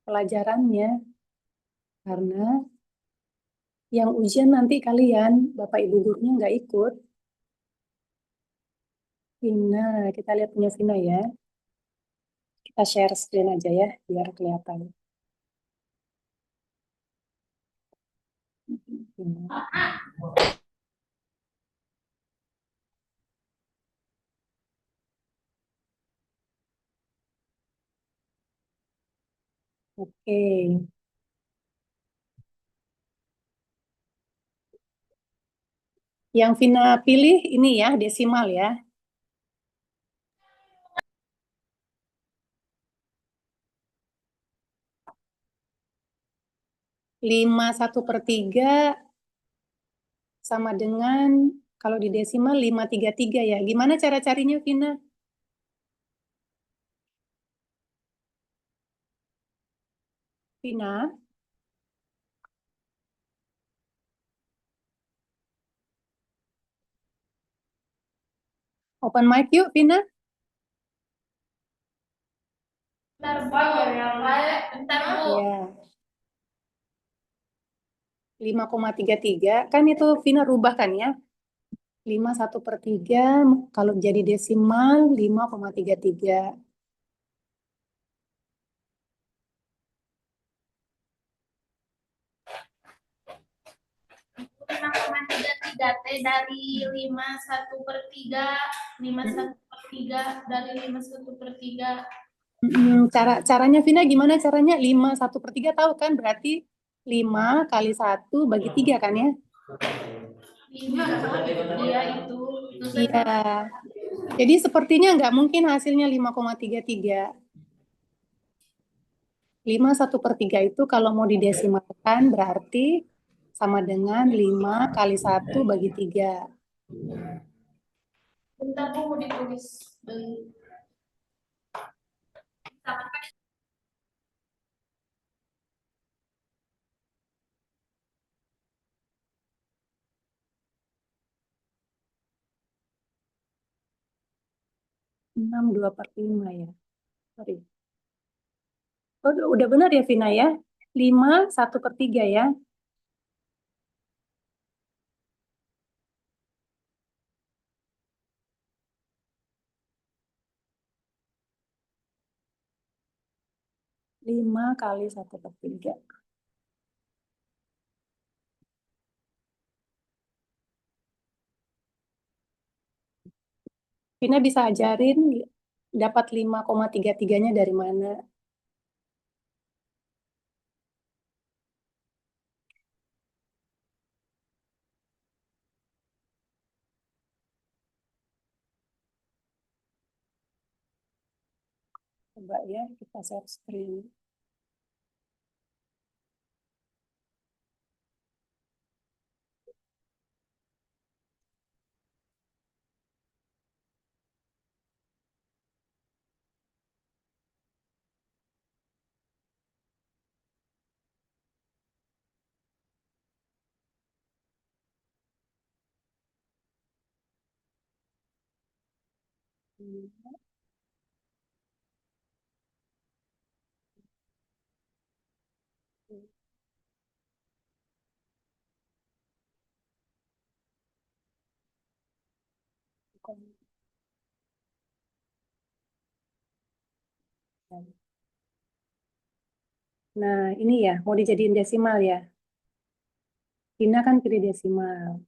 pelajarannya, karena yang ujian nanti kalian, Bapak Ibu gurunya nggak ikut. Vina, kita lihat punya Vina ya. Kita share screen aja ya, biar kelihatan. Vina. Oke. Yang Vina pilih ini ya, desimal ya. 5/1/3 sama dengan, kalau di desimal 5/33 ya. Gimana cara carinya, Vina? Vina? Open mic yuk, Vina. Bentar, bentar, Bu. Ya. 5,33 kan itu Vina rubah kan ya. 5/1/3 kalau jadi desimal 5,33. 5,33 T dari 5/1/3, 5/1/3 dari 5/1/3. Caranya Vina gimana caranya? 5/1/3 tahu kan berarti 5 kali 1 bagi 3 kan ya? 5 iya itu. Iya. Jadi sepertinya nggak mungkin hasilnya 5,33. 5/1/3 itu kalau mau didesimalkan berarti sama dengan 5 kali 1 bagi 3. Bentar, Bu, mau ditulis. 6/2/5 ya. Sorry. Oh, udah benar ya Vina ya? 5/1/3 ya. Lima kali 1/3. Vina bisa ajarin dapat 5,33-nya dari mana? Coba ya, kita share screen. Nah, ini ya, mau dijadiin desimal ya. Vina kan pilih desimal.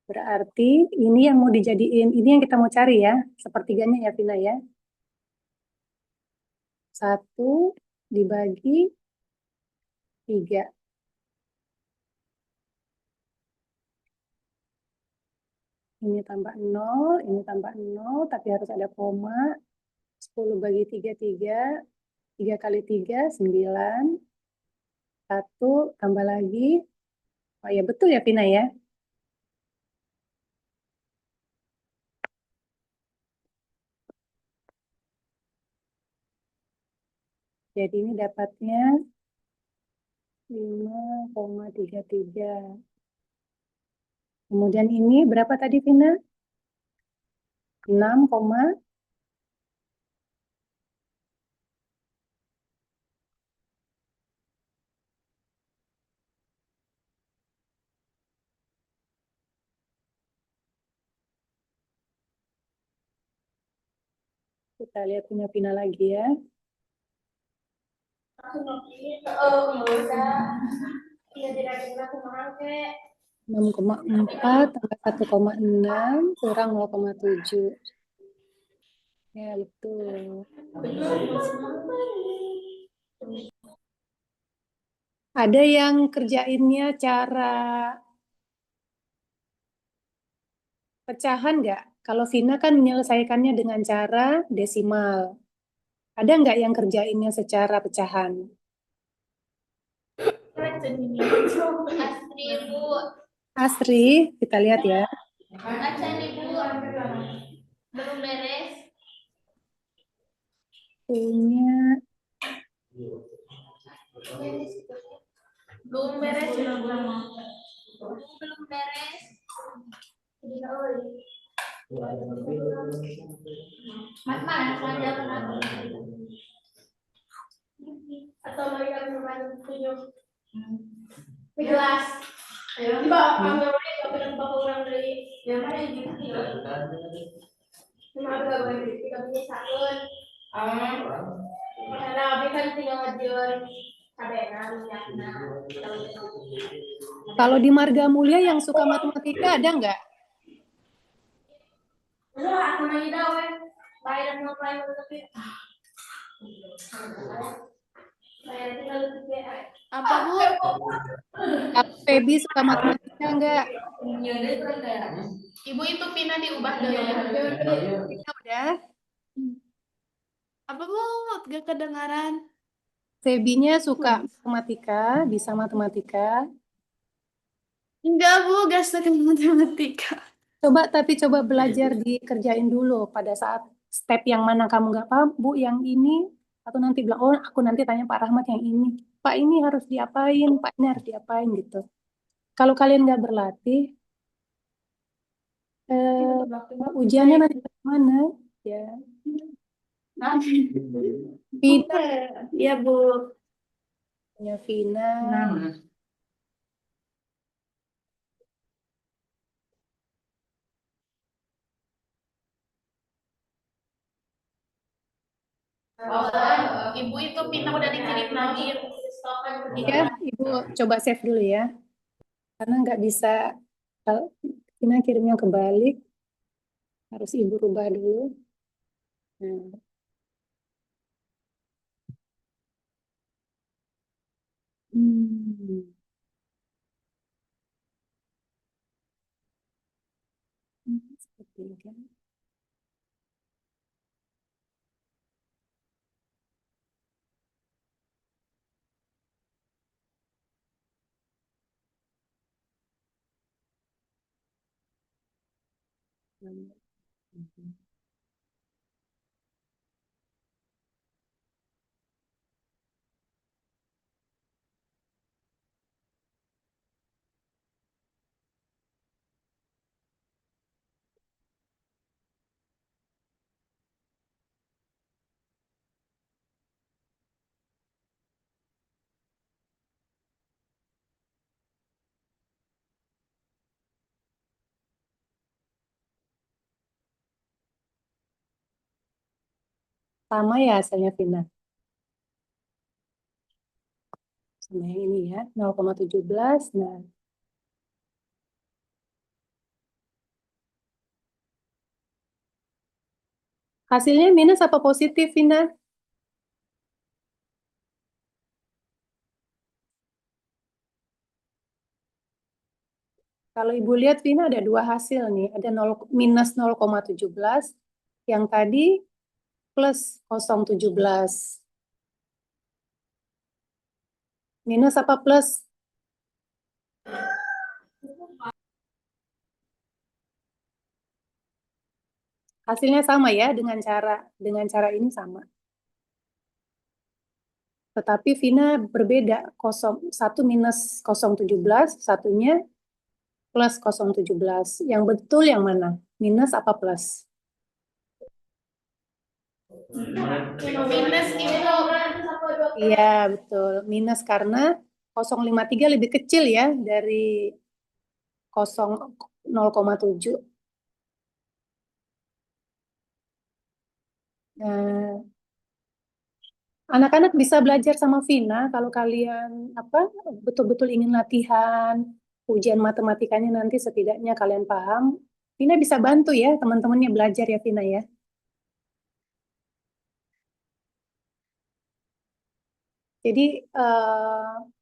Berarti ini yang mau dijadiin, ini yang kita mau cari ya, sepertiganya ya Vina ya. 1 dibagi 3. Ini tambah 0, ini tambah 0, tapi harus ada koma. 10 bagi 3, 3. 3 kali 3, 9. 1 tambah lagi. Oh ya, betul ya Vina ya. Jadi ini dapatnya 5,33. Kemudian ini berapa tadi Vina? 6, kita lihat punya Vina lagi ya. Oh, ya udah. Iya, tidak aku pakai. 6,4 tambah 1,6 kurang 0,7. Ya, betul. Ada yang kerjainnya cara pecahan nggak? Kalau Vina kan menyelesaikannya dengan cara desimal. Ada nggak yang kerjainnya secara pecahan? Astri, Bu. Asri, kita lihat ya. Baca nih, Bu. Belum beres. Punya Belum beres. Belum beres. Jadi Mas mana saja kenapa? Atau mau yang bermain tujuh? Gelas. Coba ambil lagi kalau bilang bapak orang dari yang mana yang gitu ya? Cuma aku gak boleh beli, kita punya sakun. Karena abi kan tinggal ngajar sabena minyakna. Kalau di Marga Mulia yang suka matematika ada nggak? Udah aku nanya dah weh. Bayar mau bayar tapi. Bayar tinggal lebih Apa Bu? Kalau Feby suka matematika nggak? Ibu itu pindah diubah dulu ya. Kita udah. Apa Bu? Gak kedengaran. Febinya suka matematika, bisa matematika. Enggak Bu, gak suka matematika. Coba belajar dikerjain dulu pada saat step yang mana kamu nggak paham, Bu, yang ini, atau nanti bilang, oh aku nanti tanya Pak Rahmat yang ini. Pak ini harus diapain, Pak ini harus diapain gitu. Kalau kalian nggak berlatih, ujiannya nanti mana? Ya. Vina, Iya Bu. ya Vina. Nah, Ibu itu pindah udah dikirim lagi. Ya, Ibu coba save dulu ya. Karena nggak bisa, kalau Vina kirimnya kebalik, harus Ibu rubah dulu. Nah. Hmm. Seperti ini kan. Sama ya hasilnya Vina. Sama yang ini ya, 0,17. Nah, hasilnya minus apa positif, Vina? Kalau Ibu lihat, Vina ada dua hasil nih. Ada minus 0,17, yang tadi plus 0,17. Minus apa plus? Hasilnya sama ya, dengan cara ini sama. Tetapi Vina berbeda, 1 minus 0,17, satunya plus 0,17. Yang betul yang mana? Minus apa plus? Minus Ibu. Iya, betul. Minus karena 0,53 lebih kecil ya dari 0,7. Nah, anak-anak bisa belajar sama Vina kalau kalian betul-betul ingin latihan ujian matematikanya nanti setidaknya kalian paham. Vina bisa bantu ya teman-temannya belajar ya Vina ya. Jadi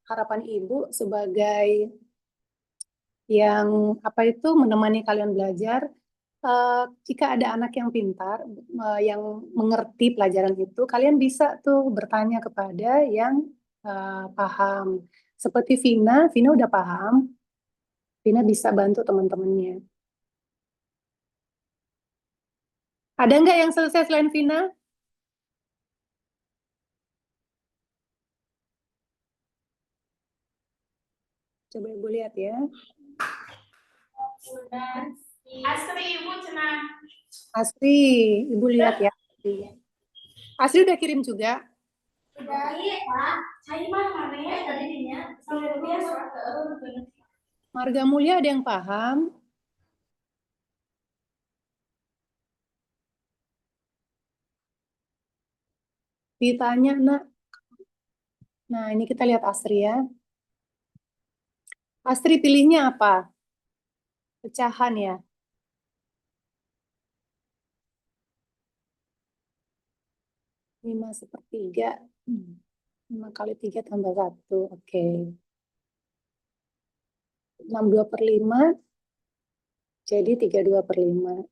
harapan Ibu sebagai yang menemani kalian belajar, jika ada anak yang pintar, yang mengerti pelajaran itu, kalian bisa tuh bertanya kepada yang paham. Seperti Vina udah paham, Vina bisa bantu teman-temannya. Ada nggak yang selesai selain Vina? Coba Ibu lihat ya. Asri ibu cenah. Asri, Ibu lihat ya. Asri udah kirim juga. Udah iya Pak. Saya mah mana ya tadinya sampai biasa. Marga Mulia ada yang paham? Ditanya, nak. Nah, ini kita lihat Asri ya. Asri pilihnya apa? Pecahan ya. 5/3. 5 kali 3 tambah 1. Oke. 62/5. Jadi 32/5.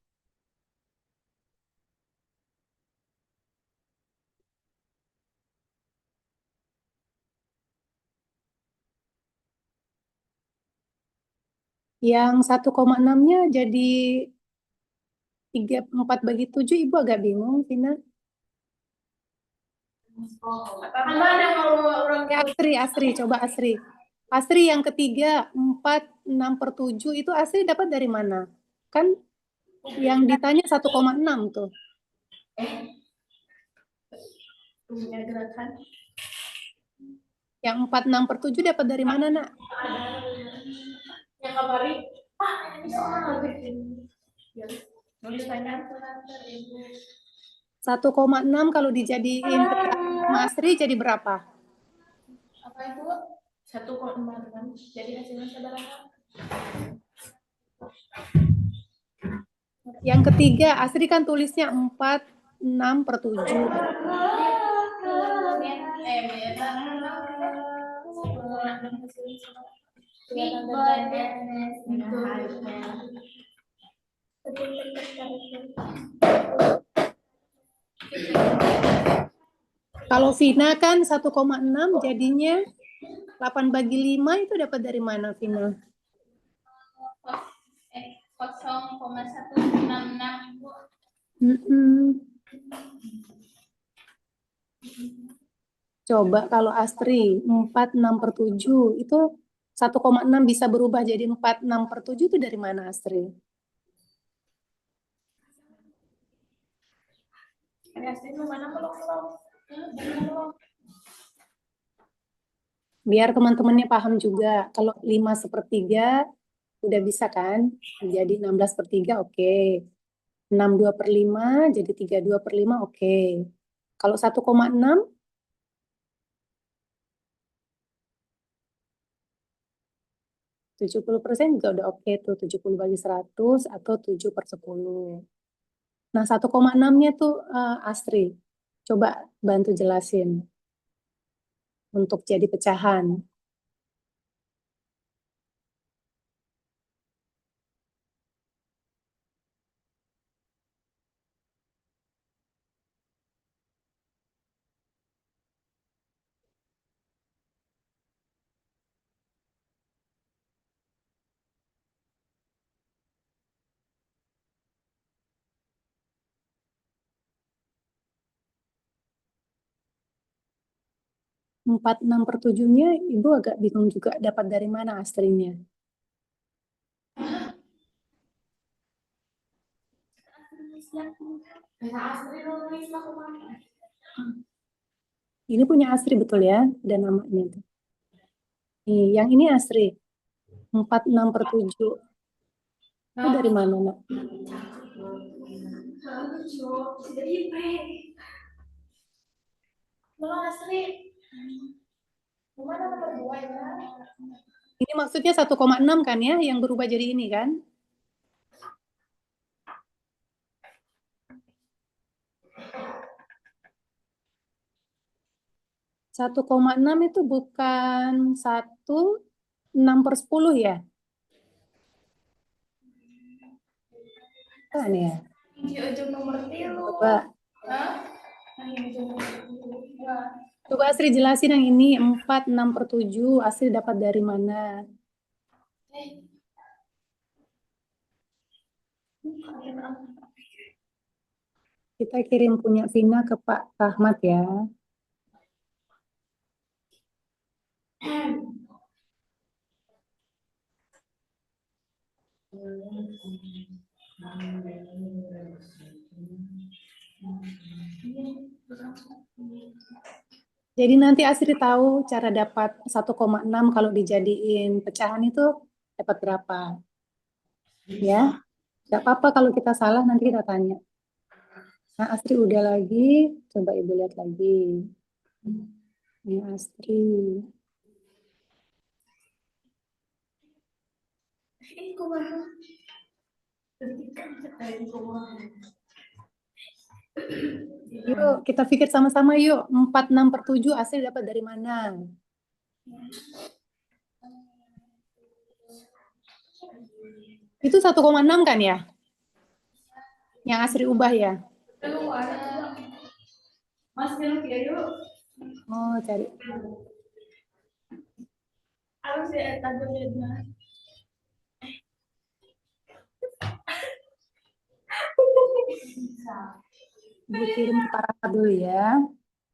Yang 1,6-nya jadi 4/7, Ibu agak bingung, Vina. Tambah ada mau orang Ya, Asri, coba Asri. Asri yang ketiga, 4/6/7 itu Asri dapat dari mana? Kan yang ditanya 1,6 tuh. punya gerakan. Yang 4/6/7 dapat dari mana, nak? Yang kabari. Pak, ini soal tulisannya 1,6 kalau dijadiin pecahan sama Asri jadi berapa? apa itu? 1,6 kan. Jadi hasilnya seberapa? Yang ketiga, Asri kan tulisnya 4/6/7. Kalau Vina kan 1,6 jadinya 8/5 itu dapat dari mana, Vina? 0,166 Ibu. Coba kalau Astri 4/6/7 itu 1,6 bisa berubah jadi 4/6/7 itu dari mana, Astri? Biar teman-temannya paham juga. Kalau 5/3 udah bisa kan? Jadi 16/3 oke. 62/5 jadi 32/5 oke. Kalau 1,6 70% juga udah oke tuh, 70/100 atau 7/10. Nah, 1,6-nya tuh Astri, coba bantu jelasin untuk jadi pecahan. Empat enam per tujuhnya Ibu agak bingung juga dapat dari mana Astrinya. Ini punya Astri betul ya, ada namanya tuh. Nih, yang ini Astri. 4/6/7. Itu dari mana, Nak? Ini maksudnya 1,6 kan ya, yang berubah jadi ini kan? 1,6 itu bukan 1/6/10 ya? Kan ya? Coba. Coba Asri jelasin yang ini 4/6/7. Asri dapat dari mana? Kita kirim punya Vina ke Pak Rahmat ya. Jadi nanti Asri tahu cara dapat 1,6 kalau dijadiin pecahan itu dapat berapa. Ya, nggak apa-apa kalau kita salah nanti kita tanya. Nah, Asri udah lagi, coba Ibu lihat lagi. Ini Asri. Ini kumaha. Ini kumaha. Yuk, kita pikir sama-sama yuk. 4/6/7 Asri dapat dari mana? Itu 1,6 kan ya? Yang Asri ubah ya? Mas belok ya yuk. Oh, cari. Harus ya tadi lihat. Ibu kirim ke Pak Rahmat dulu ya.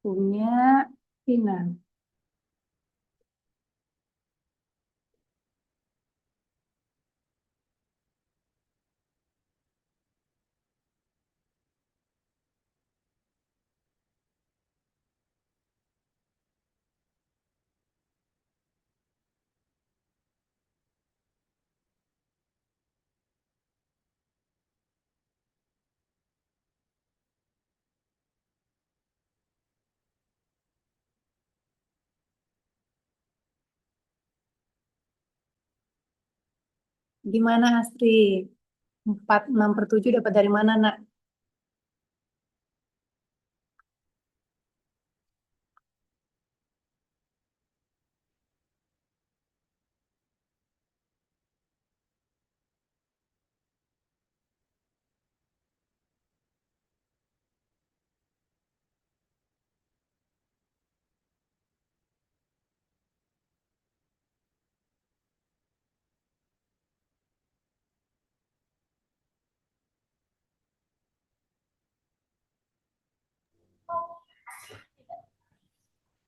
Punya Vina. Gimana Asri? 4/6/7 dapat dari mana, Nak?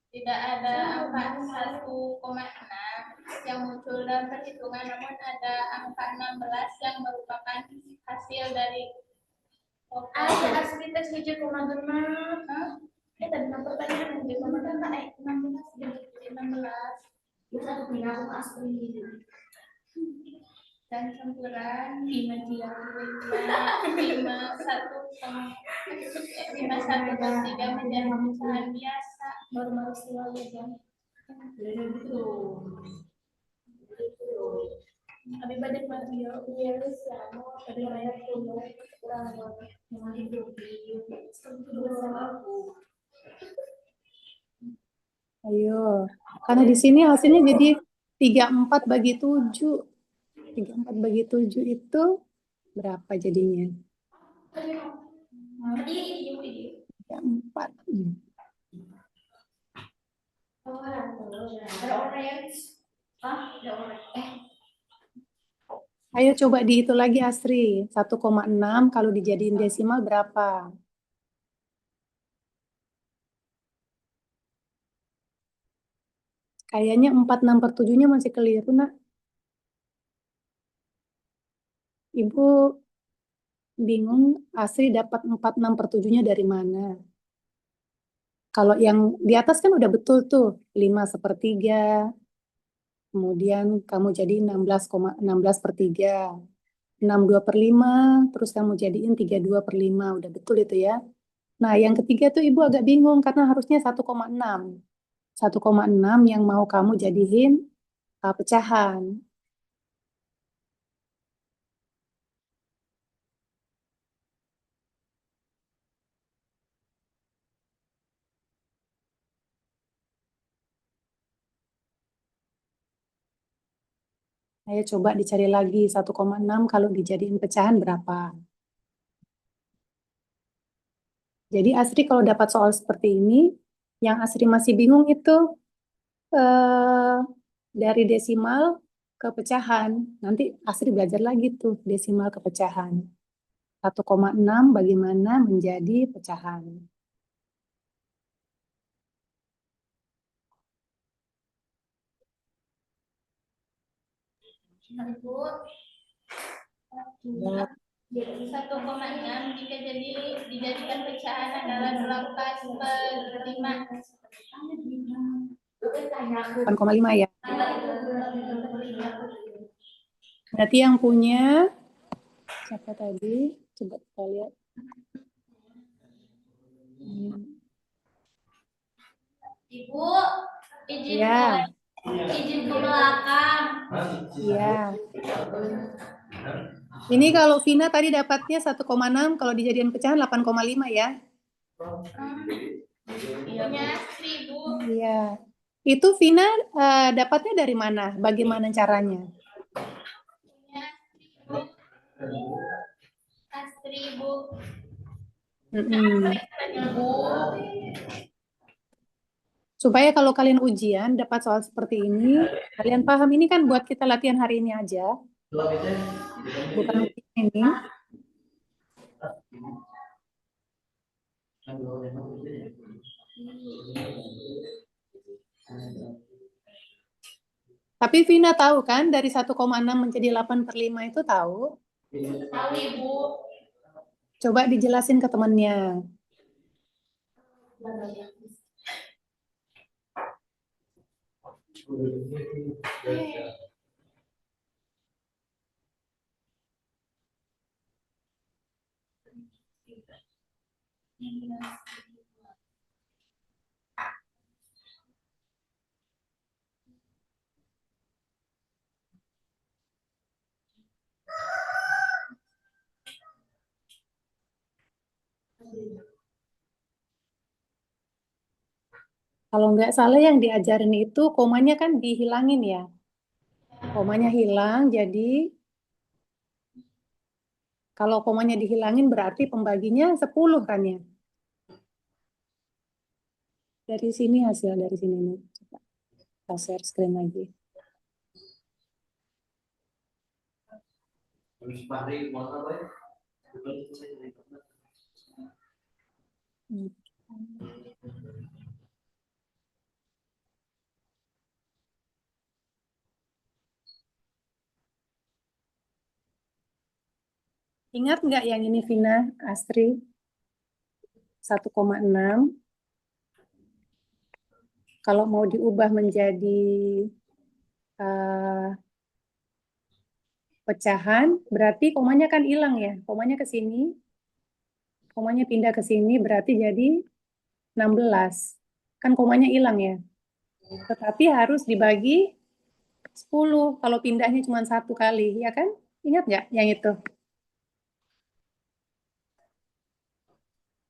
Tidak ada angka 1,6 yang muncul dalam perhitungan, namun ada angka 16 yang merupakan hasil dari Asli tes 7,6. Tadi pertanyaan di mana kan 16 jadi 16. Bisa punya aku asli. Dan campuran 5,3 menjadi pecahan biasa. Normal selalu kan. Abi badai Mario, iya sama. Abi banyak punya kurang yang hidup di Ayo. Karena di sini hasilnya jadi 34/7. 34/7 itu berapa jadinya? 34. Ada orange. Ada orange. Ayo coba dihitung lagi Asri. 1,6 kalau dijadiin desimal berapa? Kayaknya 4/6/7-nya masih keliru, Nak. Ibu bingung Asri dapat 4/6/7-nya dari mana. Kalau yang di atas kan udah betul tuh, 5/3. Kemudian kamu jadi 16,16/3. 62/5, terus kamu jadiin 32/5. Udah betul itu ya. Nah, yang ketiga tuh Ibu agak bingung karena harusnya 1,6. 1,6 yang mau kamu jadiin pecahan. Ayo coba dicari lagi 1,6 kalau dijadiin pecahan berapa. Jadi Asri kalau dapat soal seperti ini, yang Asri masih bingung itu eh, dari desimal ke pecahan. Nanti Asri belajar lagi tuh desimal ke pecahan. 1,6 bagaimana menjadi pecahan. Ibu, 1,6 jika dijadikan pecahan adalah 12/5. 8,5 ya. Berarti yang punya siapa tadi? Coba kita lihat. Ibu, izin Ya, izin ke belakang. iya. Ini kalau Vina tadi dapatnya 1,6, kalau dijadikan pecahan 8,5 ya. Punya 1.000. Iya. Itu Vina dapatnya dari mana? Bagaimana caranya? Punya 1.000. Mm-mm. Ibu. Supaya kalau kalian ujian dapat soal seperti ini, kalian paham ini kan buat kita latihan hari ini aja. Bukan ujian ini. Tapi Vina tahu kan dari 1,6 menjadi 8/5 itu tahu? Tahu Ibu. Coba dijelasin ke temannya. Kalau nggak salah yang diajarin itu komanya kan dihilangin ya. Komanya hilang, jadi kalau komanya dihilangin berarti pembaginya 10 kan ya. Dari sini hasil dari sini nih. Coba kita share screen lagi. Ingat nggak yang ini Vina, Astri? 1,6. Kalau mau diubah menjadi pecahan, berarti komanya kan hilang ya. Komanya ke sini, komanya pindah ke sini, berarti jadi 16. Kan komanya hilang ya. Tetapi harus dibagi 10 kalau pindahnya cuma 1 kali, ya kan? Ingat nggak yang itu?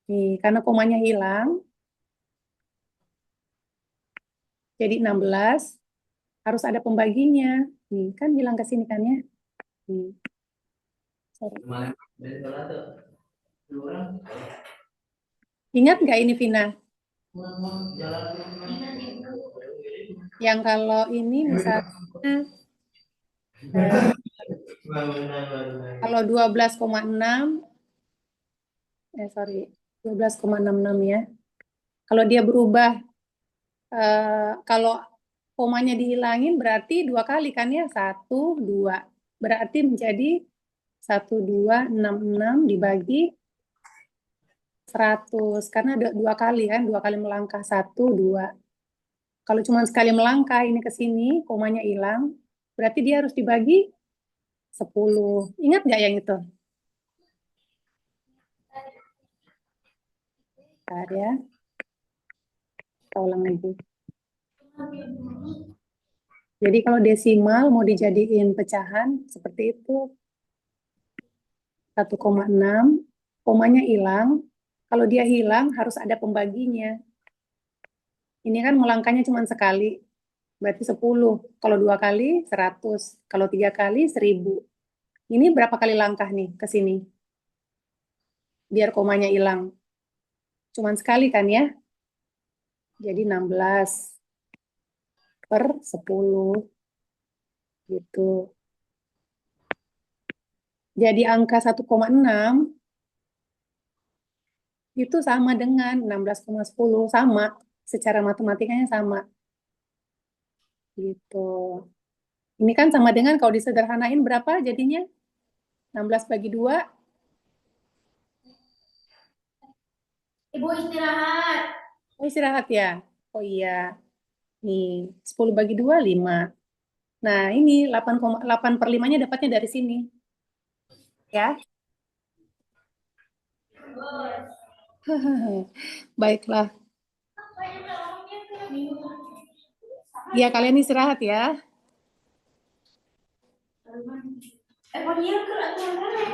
Nih, karena komanya hilang, jadi 16, harus ada pembaginya. Nih, kan hilang ke sini kan ya? Nih. Sorry. Ingat nggak ini, Vina? Yang kalau ini misalnya, kalau 12,6, sorry, 12,66 ya. Kalau dia berubah, kalau komanya dihilangin berarti 2 kali kan ya, 1, 2. Berarti menjadi 1, 2, 6, 6 dibagi 100. Karena ada 2 kali kan, 2 kali melangkah, 1, 2. Kalau cuma sekali melangkah ini ke sini, komanya hilang, berarti dia harus dibagi 10. Ingat nggak yang itu? Bentar ya. Kita ulang lagi. Jadi kalau desimal mau dijadiin pecahan seperti itu. 1,6, komanya hilang. Kalau dia hilang harus ada pembaginya. Ini kan melangkahnya cuma sekali, berarti 10. Kalau 2 kali 100, kalau 3 kali 1000. Ini berapa kali langkah nih ke sini? Biar komanya hilang. Cuman sekali kan ya? Jadi 16 per 10. Gitu. Jadi angka 1,6 itu sama dengan 16,10. Sama. Secara matematikanya sama. Gitu. Ini kan sama dengan kalau disederhanain berapa jadinya? 16 bagi 2, Ibu istirahat. oh istirahat ya? Oh iya, nih 10 bagi 2, 5. Nah ini 8,8/5-nya dapatnya dari sini. Ya, baiklah. Ya kalian istirahat ya. Kok iya ke mana?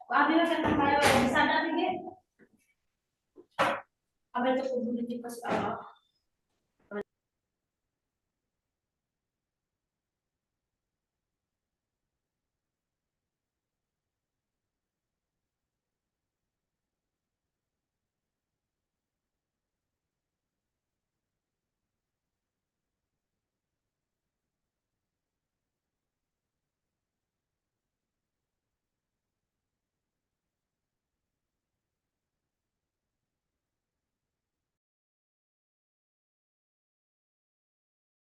Abi kan tambah sadar nih. Abi tuh kudu di pas